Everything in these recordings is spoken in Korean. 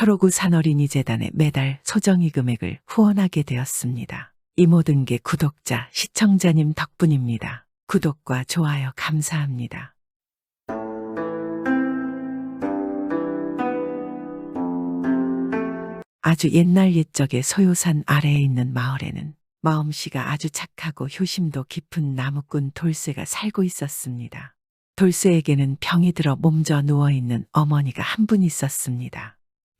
초록우 산어린이재단에 매달 소정의 금액을 후원하게 되었습니다. 이 모든 게 구독자, 시청자님 덕분입니다. 구독과 좋아요 감사합니다. 아주 옛날 옛적에 소요산 아래에 있는 마을에는 마음씨가 아주 착하고 효심도 깊은 나무꾼 돌쇠가 살고 있었습니다. 돌쇠에게는 병이 들어 몸져 누워있는 어머니가 한 분 있었습니다.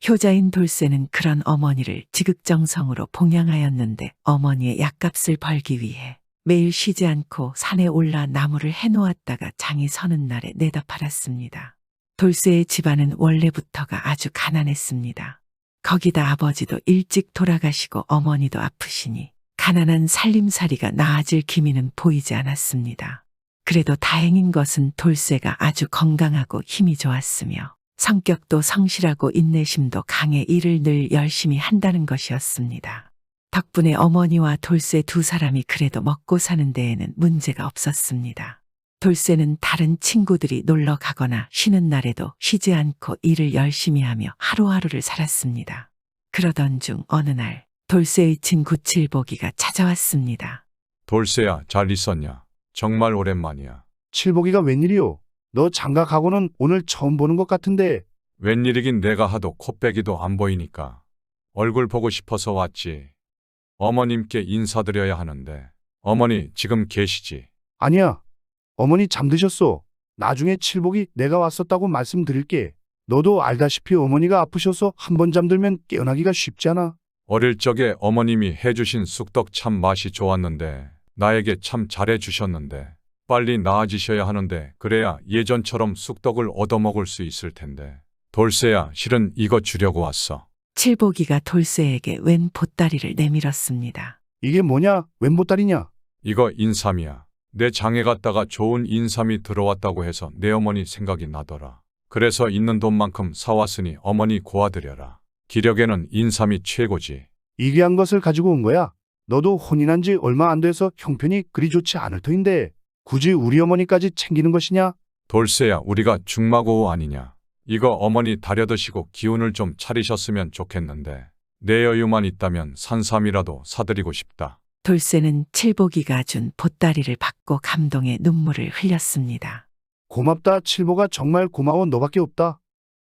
효자인 돌쇠는 그런 어머니를 지극정성으로 봉양하였는데 어머니의 약값을 벌기 위해 매일 쉬지 않고 산에 올라 나무를 해놓았다가 장이 서는 날에 내다 팔았습니다. 돌쇠의 집안은 원래부터가 아주 가난했습니다. 거기다 아버지도 일찍 돌아가시고 어머니도 아프시니 가난한 살림살이가 나아질 기미는 보이지 않았습니다. 그래도 다행인 것은 돌쇠가 아주 건강하고 힘이 좋았으며 성격도 성실하고 인내심도 강해 일을 늘 열심히 한다는 것이었습니다. 덕분에 어머니와 돌쇠 두 사람이 그래도 먹고 사는 데에는 문제가 없었습니다. 돌쇠는 다른 친구들이 놀러 가거나 쉬는 날에도 쉬지 않고 일을 열심히 하며 하루하루를 살았습니다. 그러던 중 어느 날 돌쇠의 친구 칠복이가 찾아왔습니다. 돌쇠야, 잘 있었냐? 정말 오랜만이야. 칠복이가 웬일이요? 너 장가가고는 오늘 처음 보는 것 같은데. 웬일이긴 내가 하도 코빼기도 안 보이니까 얼굴 보고 싶어서 왔지. 어머님께 인사드려야 하는데. 어머니 지금 계시지? 아니야. 어머니 잠드셨어. 나중에 칠복이 내가 왔었다고 말씀드릴게. 너도 알다시피 어머니가 아프셔서 한 번 잠들면 깨어나기가 쉽지 않아. 어릴 적에 어머님이 해주신 쑥떡 참 맛이 좋았는데 나에게 참 잘해주셨는데 빨리 나아지셔야 하는데 그래야 예전처럼 쑥떡을 얻어먹을 수 있을 텐데. 돌쇠야, 실은 이거 주려고 왔어. 칠복이가 돌쇠에게 웬 보따리를 내밀었습니다. 이게 뭐냐? 웬 보따리냐? 이거 인삼이야. 내 장에 갔다가 좋은 인삼이 들어왔다고 해서 내 어머니 생각이 나더라. 그래서 있는 돈만큼 사왔으니 어머니 고아드려라. 기력에는 인삼이 최고지. 이 귀한 것을 가지고 온 거야? 너도 혼인한 지 얼마 안 돼서 형편이 그리 좋지 않을 터인데 굳이 우리 어머니까지 챙기는 것이냐? 돌쇠야, 우리가 중마고우 아니냐. 이거 어머니 다려드시고 기운을 좀 차리셨으면 좋겠는데 내 여유만 있다면 산삼이라도 사드리고 싶다. 돌쇠는 칠복이가 준 보따리를 받고 감동의 눈물을 흘렸습니다. 고맙다 칠복아, 정말 고마워. 너밖에 없다.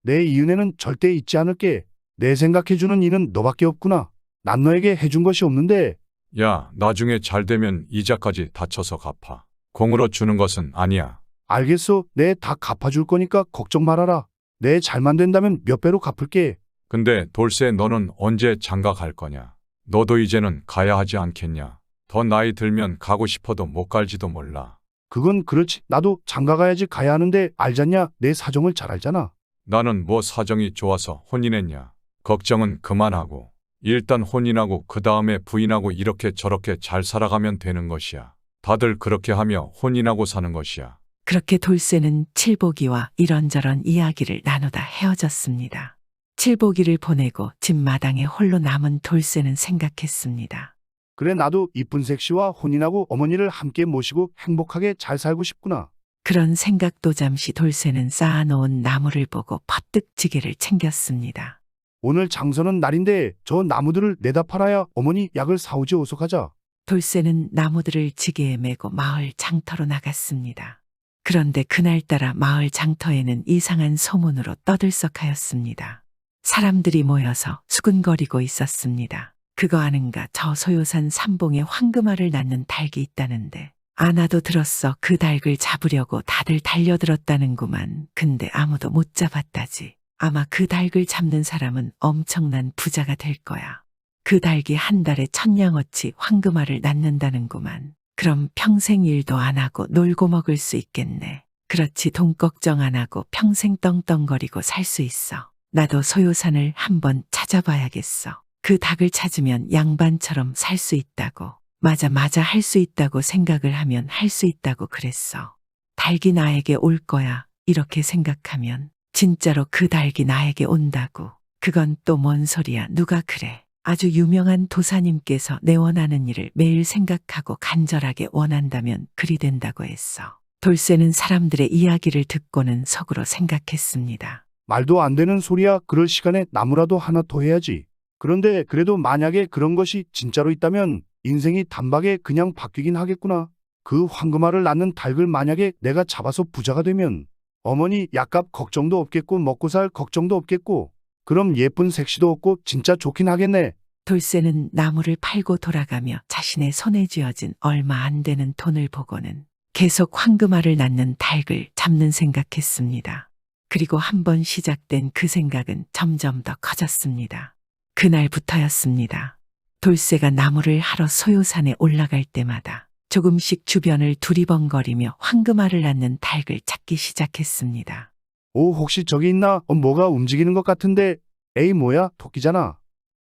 내 이 은혜는 절대 잊지 않을게. 내 생각해주는 이는 너밖에 없구나. 난 너에게 해준 것이 없는데. 야, 나중에 잘 되면 이자까지 다쳐서 갚아. 공으로 주는 것은 아니야. 알겠어. 내 다 갚아줄 거니까 걱정 말아라. 내 잘만 된다면 몇 배로 갚을게. 근데 돌쇠, 너는 언제 장가 갈 거냐? 너도 이제는 가야 하지 않겠냐? 더 나이 들면 가고 싶어도 못 갈지도 몰라. 그건 그렇지. 나도 장가 가야지 가야 하는데 알잖냐? 내 사정을 잘 알잖아. 나는 뭐 사정이 좋아서 혼인했냐? 걱정은 그만하고 일단 혼인하고 그 다음에 부인하고 이렇게 저렇게 잘 살아가면 되는 것이야. 다들 그렇게 하며 혼인하고 사는 것이야. 그렇게 돌쇠는 칠복이와 이런저런 이야기를 나누다 헤어졌습니다. 칠복이를 보내고 집 마당에 홀로 남은 돌쇠는 생각했습니다. 그래, 나도 이쁜 색시와 혼인하고 어머니를 함께 모시고 행복하게 잘 살고 싶구나. 그런 생각도 잠시 돌쇠는 쌓아놓은 나무를 보고 퍼뜩 지게를 챙겼습니다. 오늘 장서는 날인데 저 나무들을 내다 팔아야 어머니 약을 사오지. 어서 가자. 돌쇠는 나무들을 지게에 메고 마을 장터로 나갔습니다. 그런데 그날따라 마을 장터에는 이상한 소문으로 떠들썩하였습니다. 사람들이 모여서 수군거리고 있었습니다. 그거 아는가, 저 소요산 삼봉에 황금알을 낳는 닭이 있다는데 아나도 들었어. 그 닭을 잡으려고 다들 달려들었다는구만. 근데 아무도 못 잡았다지. 아마 그 닭을 잡는 사람은 엄청난 부자가 될 거야. 그 닭이 한 달에 1000냥어치 황금알을 낳는다는구만. 그럼 평생 일도 안 하고 놀고 먹을 수 있겠네. 그렇지, 돈 걱정 안 하고 평생 떵떵거리고 살 수 있어. 나도 소요산을 한번 찾아봐야겠어. 그 닭을 찾으면 양반처럼 살 수 있다고. 맞아 할 수 있다고 생각을 하면 할 수 있다고 그랬어. 닭이 나에게 올 거야. 이렇게 생각하면 진짜로 그 닭이 나에게 온다고. 그건 또 뭔 소리야. 누가 그래. 아주 유명한 도사님께서 내 원하는 일을 매일 생각하고 간절하게 원한다면 그리 된다고 했어. 돌쇠는 사람들의 이야기를 듣고는 속으로 생각했습니다. 말도 안 되는 소리야. 그럴 시간에 나무라도 하나 더 해야지. 그런데 그래도 만약에 그런 것이 진짜로 있다면 인생이 단박에 그냥 바뀌긴 하겠구나. 그 황금알을 낳는 닭을 만약에 내가 잡아서 부자가 되면 어머니 약값 걱정도 없겠고 먹고 살 걱정도 없겠고 그럼 예쁜 색시도 없고 진짜 좋긴 하겠네. 돌쇠는 나무를 팔고 돌아가며 자신의 손에 쥐어진 얼마 안 되는 돈을 보고는 계속 황금알을 낳는 닭을 잡는 생각했습니다. 그리고 한번 시작된 그 생각은 점점 더 커졌습니다. 그날부터였습니다. 돌쇠가 나무를 하러 소요산에 올라갈 때마다 조금씩 주변을 두리번거리며 황금알을 낳는 닭을 찾기 시작했습니다. 오, 혹시 저기 있나? 뭐가 움직이는 것 같은데. 에이, 뭐야? 토끼잖아.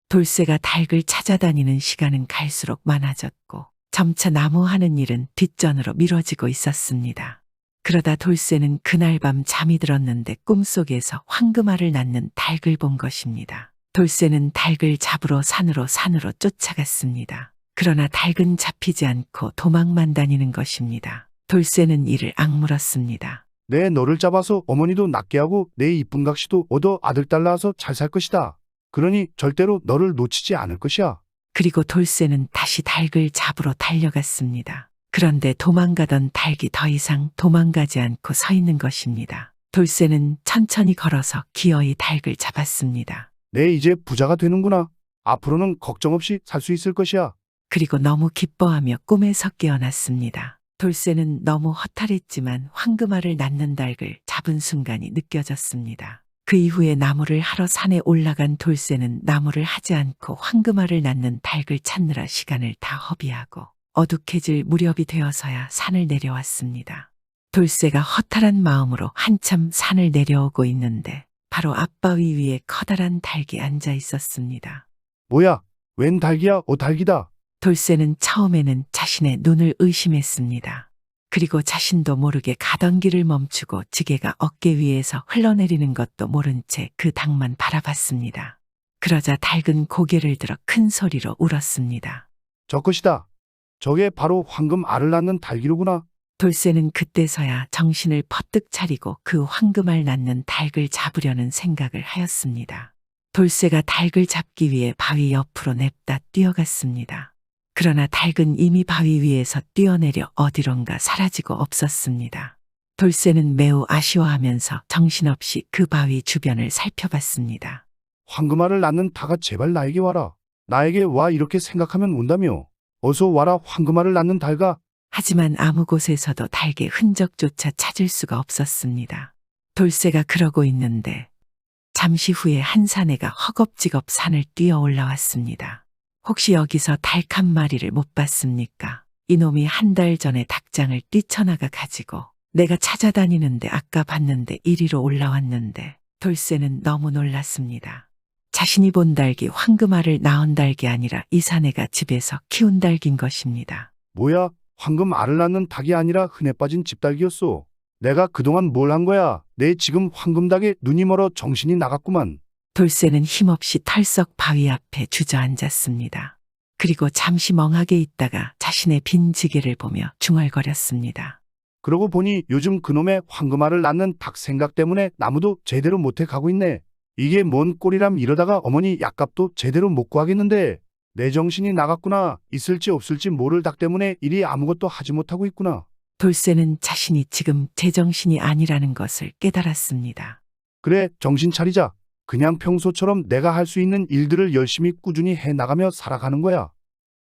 돌쇠가 닭을 찾아다니는 시간은 갈수록 많아졌고 점차 나무 하는 일은 뒷전으로 미뤄지고 있었습니다. 그러다 돌쇠는 그날 밤 잠이 들었는데 꿈속에서 황금알을 낳는 닭을 본 것입니다. 돌쇠는 닭을 잡으러 산으로 쫓아갔습니다. 그러나 닭은 잡히지 않고 도망만 다니는 것입니다. 돌쇠는 이를 악물었습니다. 내 너를 잡아서 어머니도 낫게 하고 내 이쁜 각시도 얻어 아들딸 낳아서 잘 살 것이다. 그러니 절대로 너를 놓치지 않을 것이야. 그리고 돌쇠는 다시 닭을 잡으러 달려갔습니다. 그런데 도망가던 닭이 더 이상 도망가지 않고 서 있는 것입니다. 돌쇠는 천천히 걸어서 기어이 닭을 잡았습니다. 내 이제 부자가 되는구나. 앞으로는 걱정 없이 살 수 있을 것이야. 그리고 너무 기뻐하며 꿈에서 깨어났습니다. 돌쇠는 너무 허탈했지만 황금알을 낳는 닭을 잡은 순간이 느껴졌습니다. 그 이후에 나무를 하러 산에 올라간 돌쇠는 나무를 하지 않고 황금알을 낳는 닭을 찾느라 시간을 다 허비하고 어둑해질 무렵이 되어서야 산을 내려왔습니다. 돌쇠가 허탈한 마음으로 한참 산을 내려오고 있는데 바로 앞바위 위에 커다란 닭이 앉아 있었습니다. 뭐야? 웬 닭이야? 닭이다. 돌쇠는 처음에는 자신의 눈을 의심했습니다. 그리고 자신도 모르게 가던 길을 멈추고 지게가 어깨 위에서 흘러내리는 것도 모른 채 그 닭만 바라봤습니다. 그러자 닭은 고개를 들어 큰 소리로 울었습니다. 저 것이다. 저게 바로 황금알을 낳는 닭이로구나. 돌쇠는 그때서야 정신을 퍼뜩 차리고 그 황금알 낳는 닭을 잡으려는 생각을 하였습니다. 돌쇠가 닭을 잡기 위해 바위 옆으로 냅다 뛰어갔습니다. 그러나 닭은 이미 바위 위에서 뛰어내려 어디론가 사라지고 없었습니다. 돌쇠는 매우 아쉬워하면서 정신없이 그 바위 주변을 살펴봤습니다. 황금알을 낳는 닭아, 제발 나에게 와라. 나에게 와. 이렇게 생각하면 온다며. 어서 와라, 황금알을 낳는 닭아. 하지만 아무 곳에서도 닭의 흔적조차 찾을 수가 없었습니다. 돌쇠가 그러고 있는데 잠시 후에 한 사내가 허겁지겁 산을 뛰어 올라왔습니다. 혹시 여기서 닭 한 마리를 못 봤습니까? 이놈이 한 달 전에 닭장을 뛰쳐나가 가지고 내가 찾아다니는데 아까 봤는데 이리로 올라왔는데 돌쇠는 너무 놀랐습니다. 자신이 본 닭이 황금알을 낳은 닭이 아니라 이 사내가 집에서 키운 닭인 것입니다. 뭐야? 황금알을 낳는 닭이 아니라 흔해 빠진 집닭이었소. 내가 그동안 뭘 한 거야? 내 지금 황금닭에 눈이 멀어 정신이 나갔구만. 돌쇠는 힘없이 털썩 바위 앞에 주저앉았습니다. 그리고 잠시 멍하게 있다가 자신의 빈 지게를 보며 중얼거렸습니다. 그러고 보니 요즘 그놈의 황금알을 낳는 닭 생각 때문에 나무도 제대로 못해 가고 있네. 이게 뭔 꼴이람. 이러다가 어머니 약값도 제대로 못 구하겠는데. 내 정신이 나갔구나. 있을지 없을지 모를 닭 때문에 일이 아무것도 하지 못하고 있구나. 돌쇠는 자신이 지금 제정신이 아니라는 것을 깨달았습니다. 그래, 정신 차리자. 그냥 평소처럼 내가 할 수 있는 일들을 열심히 꾸준히 해나가며 살아가는 거야.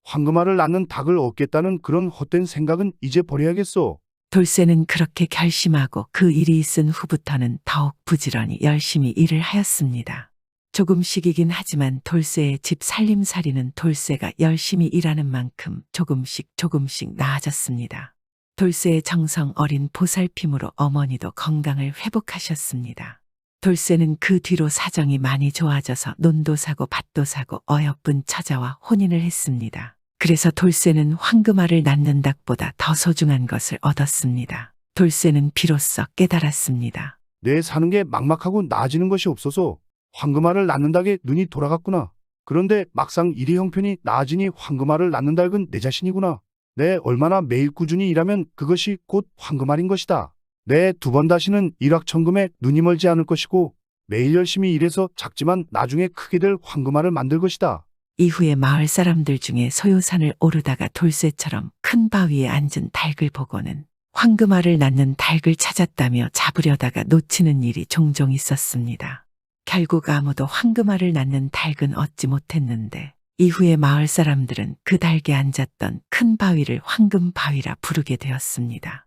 황금알을 낳는 닭을 얻겠다는 그런 헛된 생각은 이제 버려야겠어. 돌쇠는 그렇게 결심하고 그 일이 있은 후부터는 더욱 부지런히 열심히 일을 하였습니다. 조금씩이긴 하지만 돌쇠의 집 살림살이는 돌쇠가 열심히 일하는 만큼 조금씩 나아졌습니다. 돌쇠의 정성 어린 보살핌으로 어머니도 건강을 회복하셨습니다. 돌쇠는 그 뒤로 사정이 많이 좋아져서 논도 사고 밭도 사고 어여쁜 처자와 혼인을 했습니다. 그래서 돌쇠는 황금알을 낳는 닭보다 더 소중한 것을 얻었습니다. 돌쇠는 비로소 깨달았습니다. 내 사는 게 막막하고 나아지는 것이 없어서 황금알을 낳는 닭에 눈이 돌아갔구나. 그런데 막상 일이 형편이 나아지니 황금알을 낳는 닭은 내 자신이구나. 내 얼마나 매일 꾸준히 일하면 그것이 곧 황금알인 것이다. 내 두 번 다시는 일확천금에 눈이 멀지 않을 것이고 매일 열심히 일해서 작지만 나중에 크게 될 황금알을 만들 것이다. 이후에 마을 사람들 중에 소요산을 오르다가 돌쇠처럼 큰 바위에 앉은 닭을 보고는 황금알을 낳는 닭을 찾았다며 잡으려다가 놓치는 일이 종종 있었습니다. 결국 아무도 황금알을 낳는 닭은 얻지 못했는데 이후에 마을 사람들은 그 닭에 앉았던 큰 바위를 황금 바위라 부르게 되었습니다.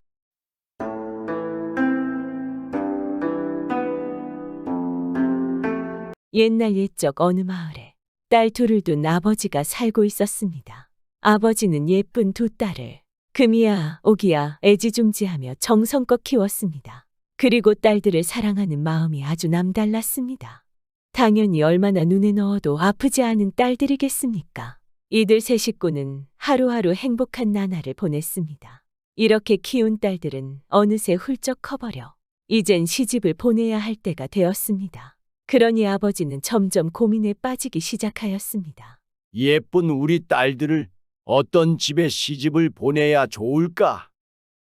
옛날 옛적 어느 마을에 딸 둘을 둔 아버지가 살고 있었습니다. 아버지는 예쁜 두 딸을 금이야 오기야 애지중지하며 정성껏 키웠습니다. 그리고 딸들을 사랑하는 마음이 아주 남달랐습니다. 당연히 얼마나 눈에 넣어도 아프지 않은 딸들이겠습니까? 이들 세 식구는 하루하루 행복한 나날을 보냈습니다. 이렇게 키운 딸들은 어느새 훌쩍 커버려 이젠 시집을 보내야 할 때가 되었습니다. 그러니 아버지는 점점 고민에 빠지기 시작하였습니다. 예쁜 우리 딸들을 어떤 집에 시집을 보내야 좋을까?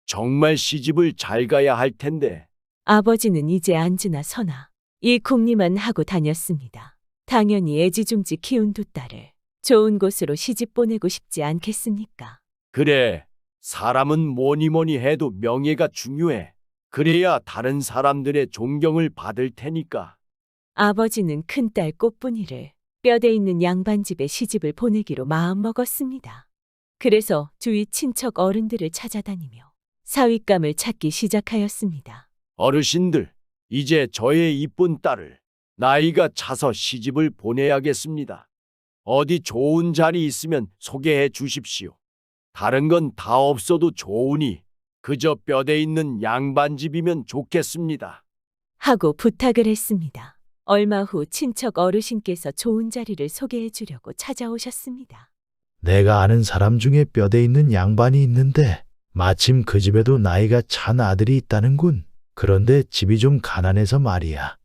정말 시집을 잘 가야 할 텐데. 아버지는 이제 앉으나 서나 이 궁리만 하고 다녔습니다. 당연히 애지중지 키운 두 딸을 좋은 곳으로 시집 보내고 싶지 않겠습니까? 그래, 사람은 뭐니 해도 명예가 중요해. 그래야 다른 사람들의 존경을 받을 테니까. 아버지는 큰딸 꽃분이를 뼈대 있는 양반집에 시집을 보내기로 마음먹었습니다. 그래서 주위 친척 어른들을 찾아다니며 사윗감을 찾기 시작하였습니다. 어르신들, 이제 저의 이쁜 딸을 나이가 차서 시집을 보내야겠습니다. 어디 좋은 자리 있으면 소개해 주십시오. 다른 건 다 없어도 좋으니 그저 뼈대 있는 양반집이면 좋겠습니다. 하고 부탁을 했습니다. 얼마 후 친척 어르신께서 좋은 자리를 소개해 주려고 찾아오셨습니다. 내가 아는 사람 중에 뼈대 있는 양반이 있는데 마침 그 집에도 나이가 찬 아들이 있다는군. 그런데 집이 좀 가난해서 말이야.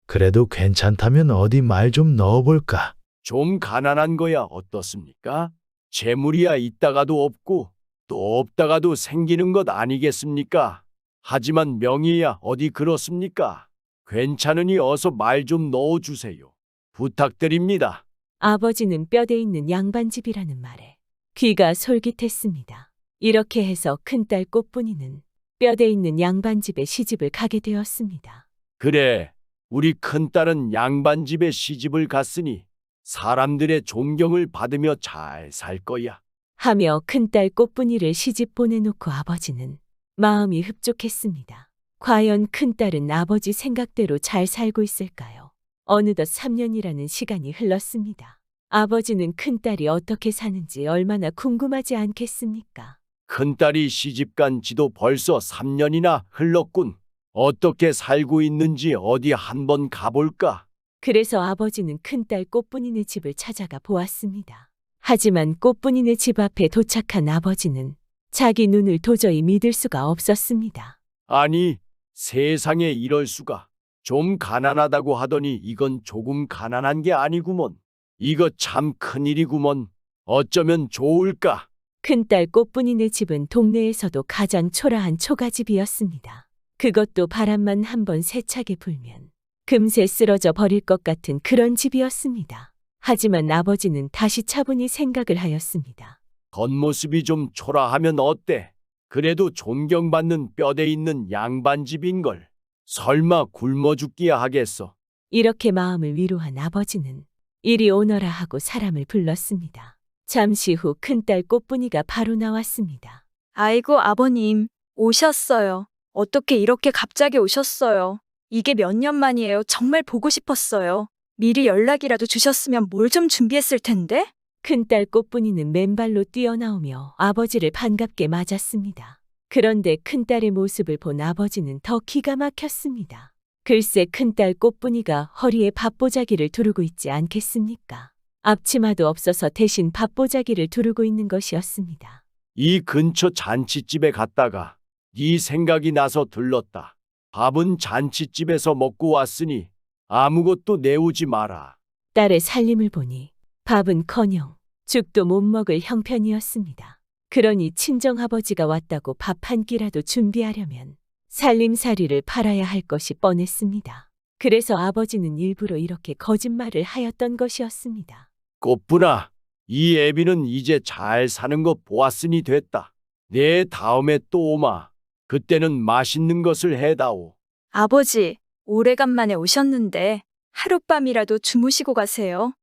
그래도 괜찮다면 어디 말 좀 넣어볼까? 좀 가난한 거야 어떻습니까? 재물이야 있다가도 없고 또 없다가도 생기는 것 아니겠습니까? 하지만 명예야 어디 그렇습니까? 괜찮으니 어서 말 좀 넣어주세요. 부탁드립니다. 아버지는 뼈대 있는 양반집이라는 말에 귀가 솔깃했습니다. 이렇게 해서 큰딸 꽃분이는 뼈대 있는 양반집에 시집을 가게 되었습니다. 그래, 우리 큰딸은 양반집에 시집을 갔으니 사람들의 존경을 받으며 잘 살 거야. 하며 큰딸 꽃분이를 시집 보내놓고 아버지는 마음이 흡족했습니다. 과연 큰딸은 아버지 생각대로 잘 살고 있을까요? 어느덧 3년이라는 시간이 흘렀습니다. 아버지는 큰딸이 어떻게 사는지 얼마나 궁금하지 않겠습니까? 큰딸이 시집간 지도 벌써 3년이나 흘렀군. 어떻게 살고 있는지 어디 한번 가볼까? 그래서 아버지는 큰딸 꽃분이네 집을 찾아가 보았습니다. 하지만 꽃분이네 집 앞에 도착한 아버지는 자기 눈을 도저히 믿을 수가 없었습니다. 아니, 세상에 이럴 수가. 좀 가난하다고 하더니 이건 조금 가난한 게 아니구먼. 이거 참 큰일이구먼. 어쩌면 좋을까? 큰딸 꽃분이네 집은 동네에서도 가장 초라한 초가집이었습니다. 그것도 바람만 한번 세차게 불면 금세 쓰러져 버릴 것 같은 그런 집이었습니다. 하지만 아버지는 다시 차분히 생각을 하였습니다. 겉모습이 좀 초라하면 어때? 그래도 존경받는 뼈대 있는 양반집인걸. 설마 굶어 죽기야 하겠어. 이렇게 마음을 위로한 아버지는 이리 오너라 하고 사람을 불렀습니다. 잠시 후 큰딸 꽃분이가 바로 나왔습니다. 아이고, 아버님, 오셨어요. 어떻게 이렇게 갑자기 오셨어요? 이게 몇 년 만이에요. 정말 보고 싶었어요. 미리 연락이라도 주셨으면 뭘 좀 준비했을 텐데? 큰딸 꽃분이는 맨발로 뛰어나오며 아버지를 반갑게 맞았습니다. 그런데 큰딸의 모습을 본 아버지는 더 기가 막혔습니다. 글쎄 큰딸 꽃분이가 허리에 밥보자기를 두르고 있지 않겠습니까? 앞치마도 없어서 대신 밥보자기를 두르고 있는 것이었습니다. 이 근처 잔치집에 갔다가 네 생각이 나서 들렀다. 밥은 잔치집에서 먹고 왔으니 아무것도 내오지 마라. 딸의 살림을 보니 밥은커녕 죽도 못 먹을 형편이었습니다. 그러니 친정아버지가 왔다고 밥 한 끼라도 준비하려면 살림살이를 팔아야 할 것이 뻔했습니다. 그래서 아버지는 일부러 이렇게 거짓말을 하였던 것이었습니다. 꽃분아, 이 애비는 이제 잘 사는 거 보았으니 됐다. 내 다음에 또 오마. 그때는 맛있는 것을 해다오. 아버지, 오래간만에 오셨는데 하룻밤이라도 주무시고 가세요.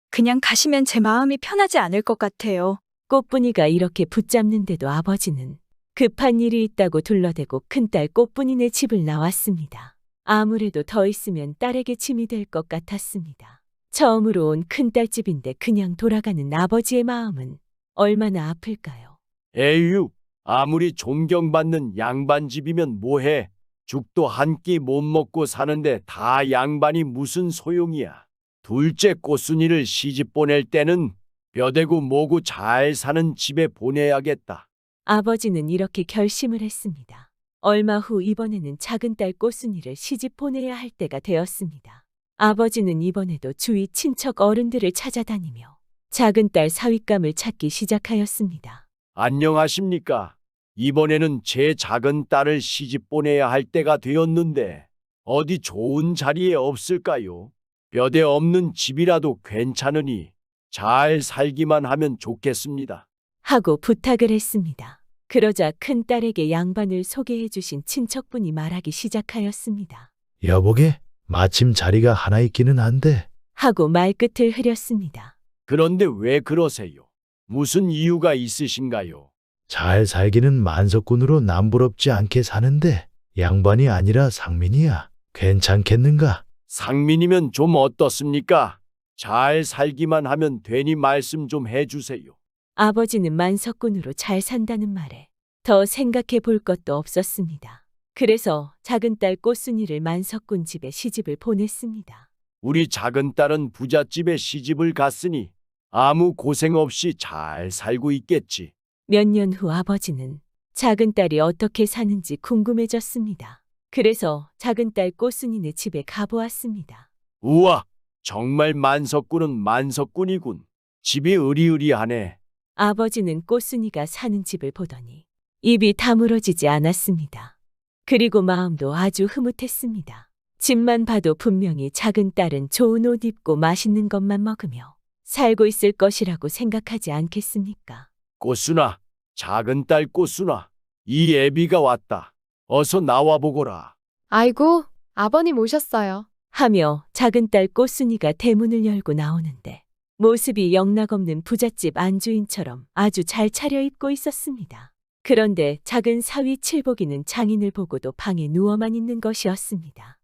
그냥 가시면 제 마음이 편하지 않을 것 같아요. 꽃분이가 이렇게 붙잡는데도 아버지는 급한 일이 있다고 둘러대고 큰딸 꽃분이네 집을 나왔습니다. 아무래도 더 있으면 딸에게 침이 될 것 같았습니다. 처음으로 온 큰딸 집인데 그냥 돌아가는 아버지의 마음은 얼마나 아플까요? 에휴, 아무리 존경받는 양반 집이면 뭐해. 죽도 한 끼 못 먹고 사는데 다 양반이 무슨 소용이야. 둘째 꽃순이를 시집 보낼 때는 뼈대고 뭐고 잘 사는 집에 보내야겠다. 아버지는 이렇게 결심을 했습니다. 얼마 후 이번에는 작은 딸 꽃순이를 시집 보내야 할 때가 되었습니다. 아버지는 이번에도 주위 친척 어른들을 찾아다니며 작은 딸 사윗감을 찾기 시작하였습니다. 안녕하십니까. 이번에는 제 작은 딸을 시집 보내야 할 때가 되었는데 어디 좋은 자리에 없을까요? 뼈대 없는 집이라도 괜찮으니 잘 살기만 하면 좋겠습니다. 하고 부탁을 했습니다. 그러자 큰딸에게 양반을 소개해 주신 친척분이 말하기 시작하였습니다. 여보게, 마침 자리가 하나 있기는 한데 하고 말끝을 흐렸습니다. 그런데 왜 그러세요? 무슨 이유가 있으신가요? 잘 살기는 만석군으로 남부럽지 않게 사는데 양반이 아니라 상민이야. 괜찮겠는가? 상민이면 좀 어떻습니까? 잘 살기만 하면 되니 말씀 좀 해주세요. 아버지는 만석군으로 잘 산다는 말에 더 생각해 볼 것도 없었습니다. 그래서 작은 딸 꽃순이를 만석군 집에 시집을 보냈습니다. 우리 작은 딸은 부잣집에 시집을 갔으니 아무 고생 없이 잘 살고 있겠지. 몇 년 후 아버지는 작은 딸이 어떻게 사는지 궁금해졌습니다. 그래서 작은 딸 꽃순이네 집에 가보았습니다. 우와, 정말 만석군은 만석군이군. 집이 으리으리하네. 아버지는 꽃순이가 사는 집을 보더니 입이 다물어지지 않았습니다. 그리고 마음도 아주 흐뭇했습니다. 집만 봐도 분명히 작은 딸은 좋은 옷 입고 맛있는 것만 먹으며 살고 있을 것이라고 생각하지 않겠습니까? 꽃순아, 작은 딸 꽃순아, 이 애비가 왔다. 어서 나와보거라. 아이고, 아버님 오셨어요. 하며 작은 딸 꽃순이가 대문을 열고 나오는데 모습이 영락없는 부잣집 안주인처럼 아주 잘 차려입고 있었습니다. 그런데 작은 사위 칠복이는 장인을 보고도 방에 누워만 있는 것이었습니다.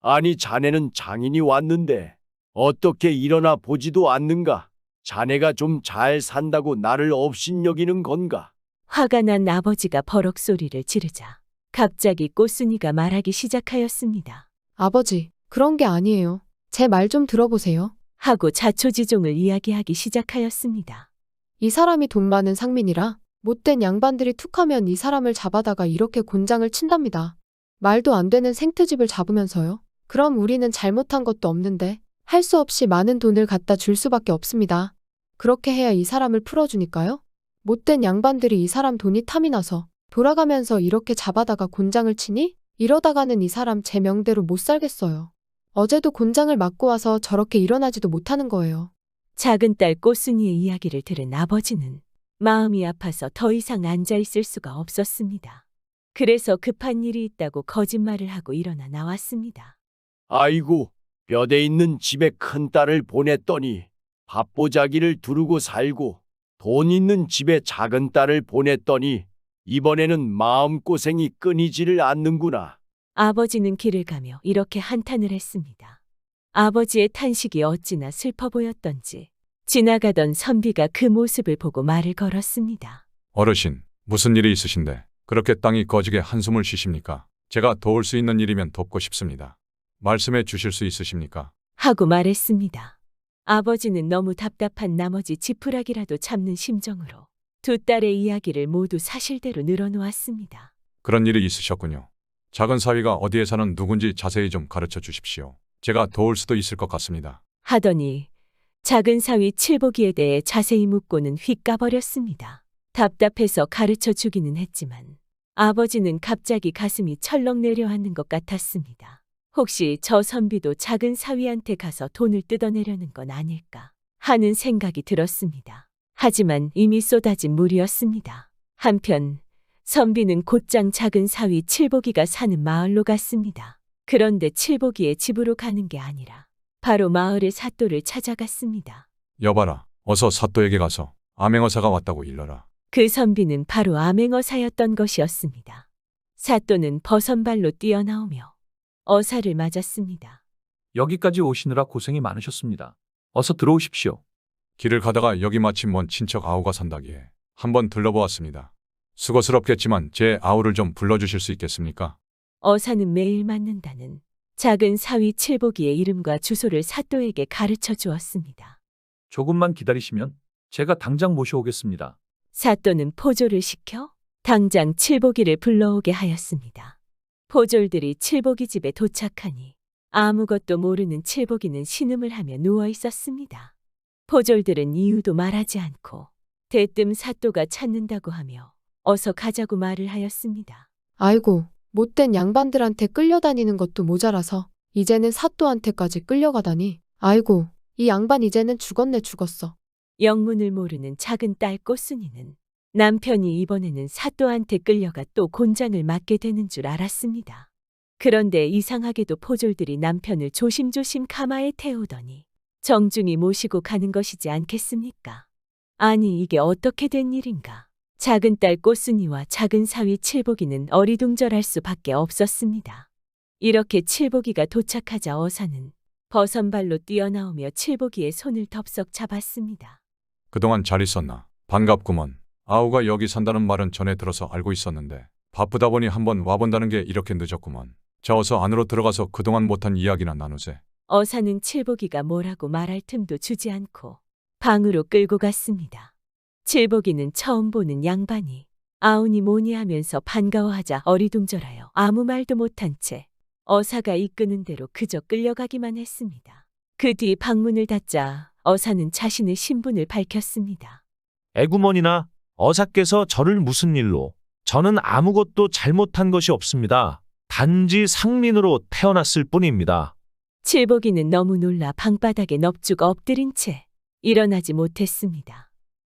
아니, 자네는 장인이 왔는데 어떻게 일어나 보지도 않는가? 자네가 좀 잘 산다고 나를 업신여기는 건가? 화가 난 아버지가 버럭 소리를 지르자 갑자기 꽃순이가 말하기 시작하였습니다. 아버지, 그런 게 아니에요. 제 말 좀 들어보세요. 하고 자초지종을 이야기하기 시작하였습니다. 이 사람이 돈 많은 상민이라 못된 양반들이 툭하면 이 사람을 잡아다가 이렇게 곤장을 친답니다. 말도 안 되는 생트집을 잡으면서요. 그럼 우리는 잘못한 것도 없는데 할 수 없이 많은 돈을 갖다 줄 수밖에 없습니다. 그렇게 해야 이 사람을 풀어주니까요. 못된 양반들이 이 사람 돈이 탐이 나서 돌아가면서 이렇게 잡아다가 곤장을 치니 이러다가는 이 사람 제 명대로 못 살겠어요. 어제도 곤장을 맞고 와서 저렇게 일어나지도 못하는 거예요. 작은 딸 꽃순이의 이야기를 들은 아버지는 마음이 아파서 더 이상 앉아 있을 수가 없었습니다. 그래서 급한 일이 있다고 거짓말을 하고 일어나 나왔습니다. 아이고, 뼈대 있는 집에 큰 딸을 보냈더니 밥보자기를 두르고 살고 돈 있는 집에 작은 딸을 보냈더니 이번에는 마음고생이 끊이지를 않는구나. 아버지는 길을 가며 이렇게 한탄을 했습니다. 아버지의 탄식이 어찌나 슬퍼 보였던지 지나가던 선비가 그 모습을 보고 말을 걸었습니다. 어르신, 무슨 일이 있으신데 그렇게 땅이 거지게 한숨을 쉬십니까? 제가 도울 수 있는 일이면 돕고 싶습니다. 말씀해 주실 수 있으십니까? 하고 말했습니다. 아버지는 너무 답답한 나머지 지푸라기라도 잡는 심정으로 두 딸의 이야기를 모두 사실대로 늘어놓았습니다. 그런 일이 있으셨군요. 작은 사위가 어디에 사는 누군지 자세히 좀 가르쳐 주십시오. 제가 도울 수도 있을 것 같습니다. 하더니 작은 사위 칠복이에 대해 자세히 묻고는 휙 가버렸습니다. 답답해서 가르쳐 주기는 했지만 아버지는 갑자기 가슴이 철렁 내려앉는 것 같았습니다. 혹시 저 선비도 작은 사위한테 가서 돈을 뜯어내려는 건 아닐까 하는 생각이 들었습니다. 하지만 이미 쏟아진 물이었습니다. 한편 선비는 곧장 작은 사위 칠복이가 사는 마을로 갔습니다. 그런데 칠복이의 집으로 가는 게 아니라 바로 마을의 사또를 찾아갔습니다. 여봐라. 어서 사또에게 가서 암행어사가 왔다고 일러라. 그 선비는 바로 암행어사였던 것이었습니다. 사또는 버선발로 뛰어나오며 어사를 맞았습니다. 여기까지 오시느라 고생이 많으셨습니다. 어서 들어오십시오. 길을 가다가 여기 마침 먼 친척 아우가 산다기에 한번 들러보았습니다. 수고스럽겠지만 제 아우를 좀 불러주실 수 있겠습니까? 어사는 매일 맞는다는 작은 사위 칠복이의 이름과 주소를 사또에게 가르쳐 주었습니다. 조금만 기다리시면 제가 당장 모셔오겠습니다. 사또는 포졸을 시켜 당장 칠복이를 불러오게 하였습니다. 포졸들이 칠복이 집에 도착하니 아무것도 모르는 칠복이는 신음을 하며 누워 있었습니다. 포졸들은 이유도 말하지 않고 대뜸 사또가 찾는다고 하며 어서 가자고 말을 하였습니다. 아이고, 못된 양반들한테 끌려다니는 것도 모자라서 이제는 사또한테까지 끌려가다니. 아이고, 이 양반 이제는 죽었네 죽었어. 영문을 모르는 작은 딸 꽃순이는 남편이 이번에는 사또한테 끌려가 또 곤장을 맞게 되는 줄 알았습니다. 그런데 이상하게도 포졸들이 남편을 조심조심 가마에 태우더니 정중히 모시고 가는 것이지 않겠습니까? 아니 이게 어떻게 된 일인가? 작은 딸 꽃순이와 작은 사위 칠복이는 어리둥절할 수밖에 없었습니다. 이렇게 칠복이가 도착하자 어사는 버선발로 뛰어나오며 칠복이의 손을 덥석 잡았습니다. 그동안 잘 있었나? 반갑구먼. 아우가 여기 산다는 말은 전에 들어서 알고 있었는데 바쁘다 보니 한번 와본다는 게 이렇게 늦었구먼. 자 어서 안으로 들어가서 그동안 못한 이야기나 나누세. 어사는 칠복이가 뭐라고 말할 틈도 주지 않고 방으로 끌고 갔습니다. 칠복이는 처음 보는 양반이 아우니 뭐니 하면서 반가워하자 어리둥절하여 아무 말도 못한 채 어사가 이끄는 대로 그저 끌려가기만 했습니다. 그 뒤 방문을 닫자 어사는 자신의 신분을 밝혔습니다. 애구머니나 어사께서 저를 무슨 일로? 저는 아무것도 잘못한 것이 없습니다. 단지 상민으로 태어났을 뿐입니다. 칠복이는 너무 놀라 방바닥에 넙죽 엎드린 채 일어나지 못했습니다.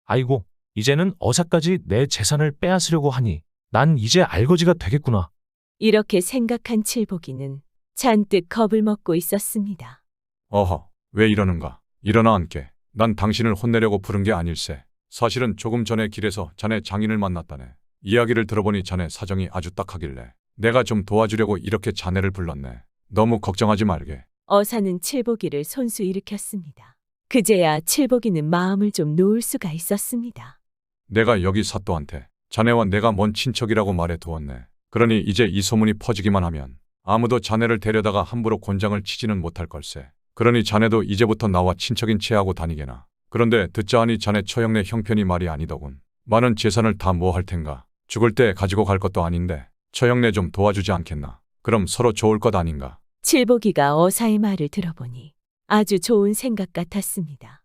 아이고, 이제는 어사까지 내 재산을 빼앗으려고 하니 난 이제 알거지가 되겠구나. 이렇게 생각한 칠복이는 잔뜩 겁을 먹고 있었습니다. 어허, 왜 이러는가? 일어나 앉게. 난 당신을 혼내려고 부른 게 아닐세. 사실은 조금 전에 길에서 자네 장인을 만났다네. 이야기를 들어보니 자네 사정이 아주 딱하길래 내가 좀 도와주려고 이렇게 자네를 불렀네. 너무 걱정하지 말게. 어사는 칠복이를 손수 일으켰습니다. 그제야 칠복이는 마음을 좀 놓을 수가 있었습니다. 내가 여기 사또한테 자네와 내가 먼 친척이라고 말해 두었네. 그러니 이제 이 소문이 퍼지기만 하면 아무도 자네를 데려다가 함부로 곤장을 치지는 못할 걸세. 그러니 자네도 이제부터 나와 친척인 체하고 다니게나. 그런데 듣자 하니 자네 처형네 형편이 말이 아니더군. 많은 재산을 다 뭐 할 텐가. 죽을 때 가지고 갈 것도 아닌데 처형네 좀 도와주지 않겠나. 그럼 서로 좋을 것 아닌가. 칠복이가 어사의 말을 들어보니 아주 좋은 생각 같았습니다.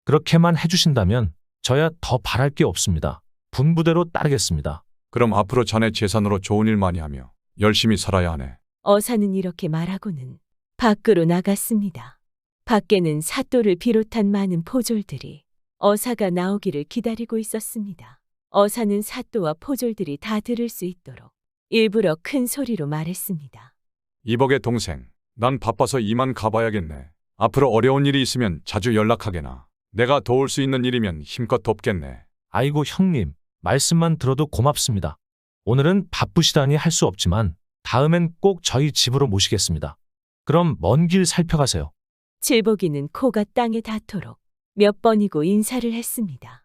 그렇게만 해주신다면 저야 더 바랄 게 없습니다. 분부대로 따르겠습니다. 그럼 앞으로 자네 재산으로 좋은 일 많이 하며 열심히 살아야 하네. 어사는 이렇게 말하고는 밖으로 나갔습니다. 밖에는 사또를 비롯한 많은 포졸들이 어사가 나오기를 기다리고 있었습니다. 어사는 사또와 포졸들이 다 들을 수 있도록 일부러 큰 소리로 말했습니다. 이복의 동생, 난 바빠서 이만 가봐야겠네. 앞으로 어려운 일이 있으면 자주 연락하게나. 내가 도울 수 있는 일이면 힘껏 돕겠네. 아이고 형님, 말씀만 들어도 고맙습니다. 오늘은 바쁘시다니 할 수 없지만 다음엔 꼭 저희 집으로 모시겠습니다. 그럼 먼 길 살펴가세요. 칠복이는 코가 땅에 닿도록 몇 번이고 인사를 했습니다.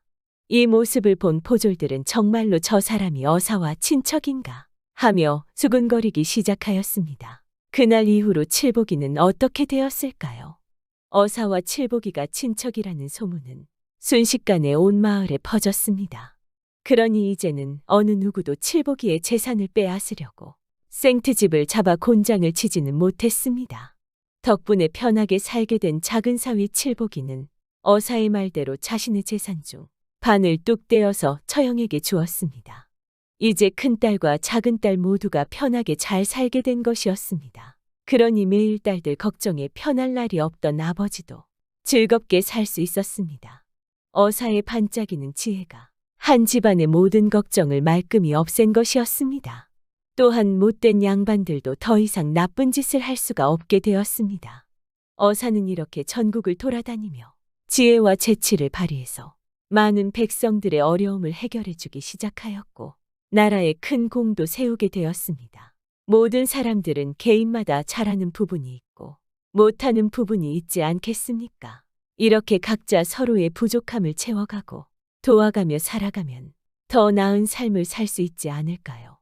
이 모습을 본 포졸들은 정말로 저 사람이 어사와 친척인가 하며 수근거리기 시작하였습니다. 그날 이후로 칠복이는 어떻게 되었을까요? 어사와 칠복이가 친척이라는 소문은 순식간에 온 마을에 퍼졌습니다. 그러니 이제는 어느 누구도 칠복이의 재산을 빼앗으려고 생트집을 잡아 곤장을 치지는 못했습니다. 덕분에 편하게 살게 된 작은 사위 칠복이는 어사의 말대로 자신의 재산 중 반을 뚝 떼어서 처형에게 주었습니다. 이제 큰딸과 작은딸 모두가 편하게 잘 살게 된 것이었습니다. 그러니 매일 딸들 걱정에 편할 날이 없던 아버지도 즐겁게 살 수 있었습니다. 어사에 반짝이는 지혜가 한 집안의 모든 걱정을 말끔히 없앤 것이었습니다. 또한 못된 양반들도 더 이상 나쁜 짓을 할 수가 없게 되었습니다. 어사는 이렇게 전국을 돌아다니며 지혜와 재치를 발휘해서 많은 백성들의 어려움을 해결해주기 시작하였고 나라에 큰 공도 세우게 되었습니다. 모든 사람들은 개인마다 잘하는 부분이 있고 못하는 부분이 있지 않겠습니까? 이렇게 각자 서로의 부족함을 채워가고 도와가며 살아가면 더 나은 삶을 살 수 있지 않을까요?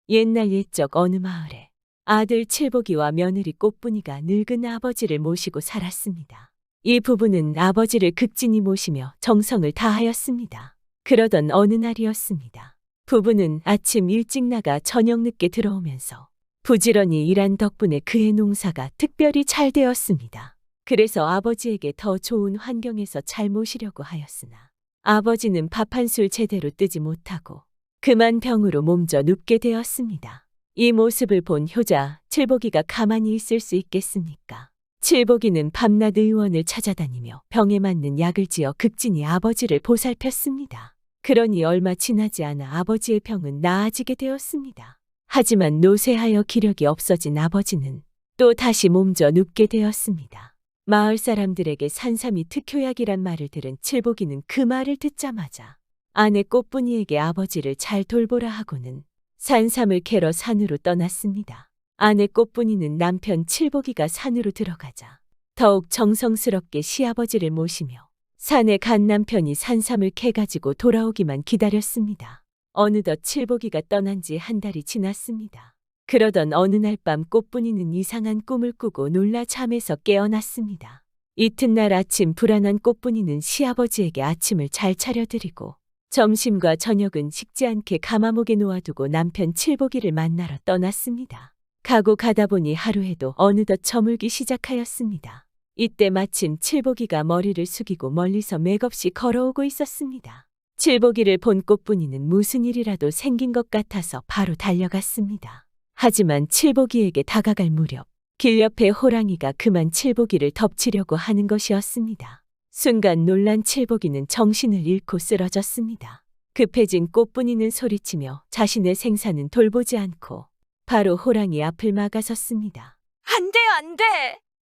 옛날 옛적 어느 마을에 아들 칠복이와 며느리 꽃분이가 늙은 아버지를 모시고 살았습니다. 이 부부는 아버지를 극진히 모시며 정성을 다하였습니다. 그러던 어느 날이었습니다. 부부는 아침 일찍 나가 저녁 늦게 들어오면서 부지런히 일한 덕분에 그의 농사가 특별히 잘 되었습니다. 그래서 아버지에게 더 좋은 환경에서 잘 모시려고 하였으나 아버지는 밥 한 술 제대로 뜨지 못하고 그만 병으로 몸져 눕게 되었습니다. 이 모습을 본 효자 칠복이가 가만히 있을 수 있겠습니까? 칠복이는 밤낮 의원을 찾아다니며 병에 맞는 약을 지어 극진히 아버지를 보살폈습니다. 그러니 얼마 지나지 않아 아버지의 병은 나아지게 되었습니다. 하지만 노쇠하여 기력이 없어진 아버지는 또 다시 몸져 눕게 되었습니다. 마을 사람들에게 산삼이 특효약이란 말을 들은 칠복이는 그 말을 듣자마자 아내 꽃분이에게 아버지를 잘 돌보라 하고는 산삼을 캐러 산으로 떠났습니다. 아내 꽃분이는 남편 칠복이가 산으로 들어가자 더욱 정성스럽게 시아버지를 모시며 산에 간 남편이 산삼을 캐가지고 돌아오기만 기다렸습니다. 어느덧 칠복이가 떠난 지 한 달이 지났습니다. 그러던 어느 날 밤 꽃분이는 이상한 꿈을 꾸고 놀라 잠에서 깨어났습니다. 이튿날 아침 불안한 꽃분이는 시아버지에게 아침을 잘 차려드리고 점심과 저녁은 식지 않게 가마목에 놓아두고 남편 칠복이를 만나러 떠났습니다. 가고 가다 보니 하루에도 어느덧 저물기 시작하였습니다. 이때 마침 칠복이가 머리를 숙이고 멀리서 맥없이 걸어오고 있었습니다. 칠복이를 본 꽃분이는 무슨 일이라도 생긴 것 같아서 바로 달려갔습니다. 하지만 칠복이에게 다가갈 무렵 길 옆에 호랑이가 그만 칠복이를 덮치려고 하는 것이었습니다. 순간 놀란 칠복이는 정신을 잃고 쓰러졌습니다. 급해진 꽃분이는 소리치며 자신의 생사는 돌보지 않고 바로 호랑이 앞을 막아섰습니다. 안 돼요, 안 돼!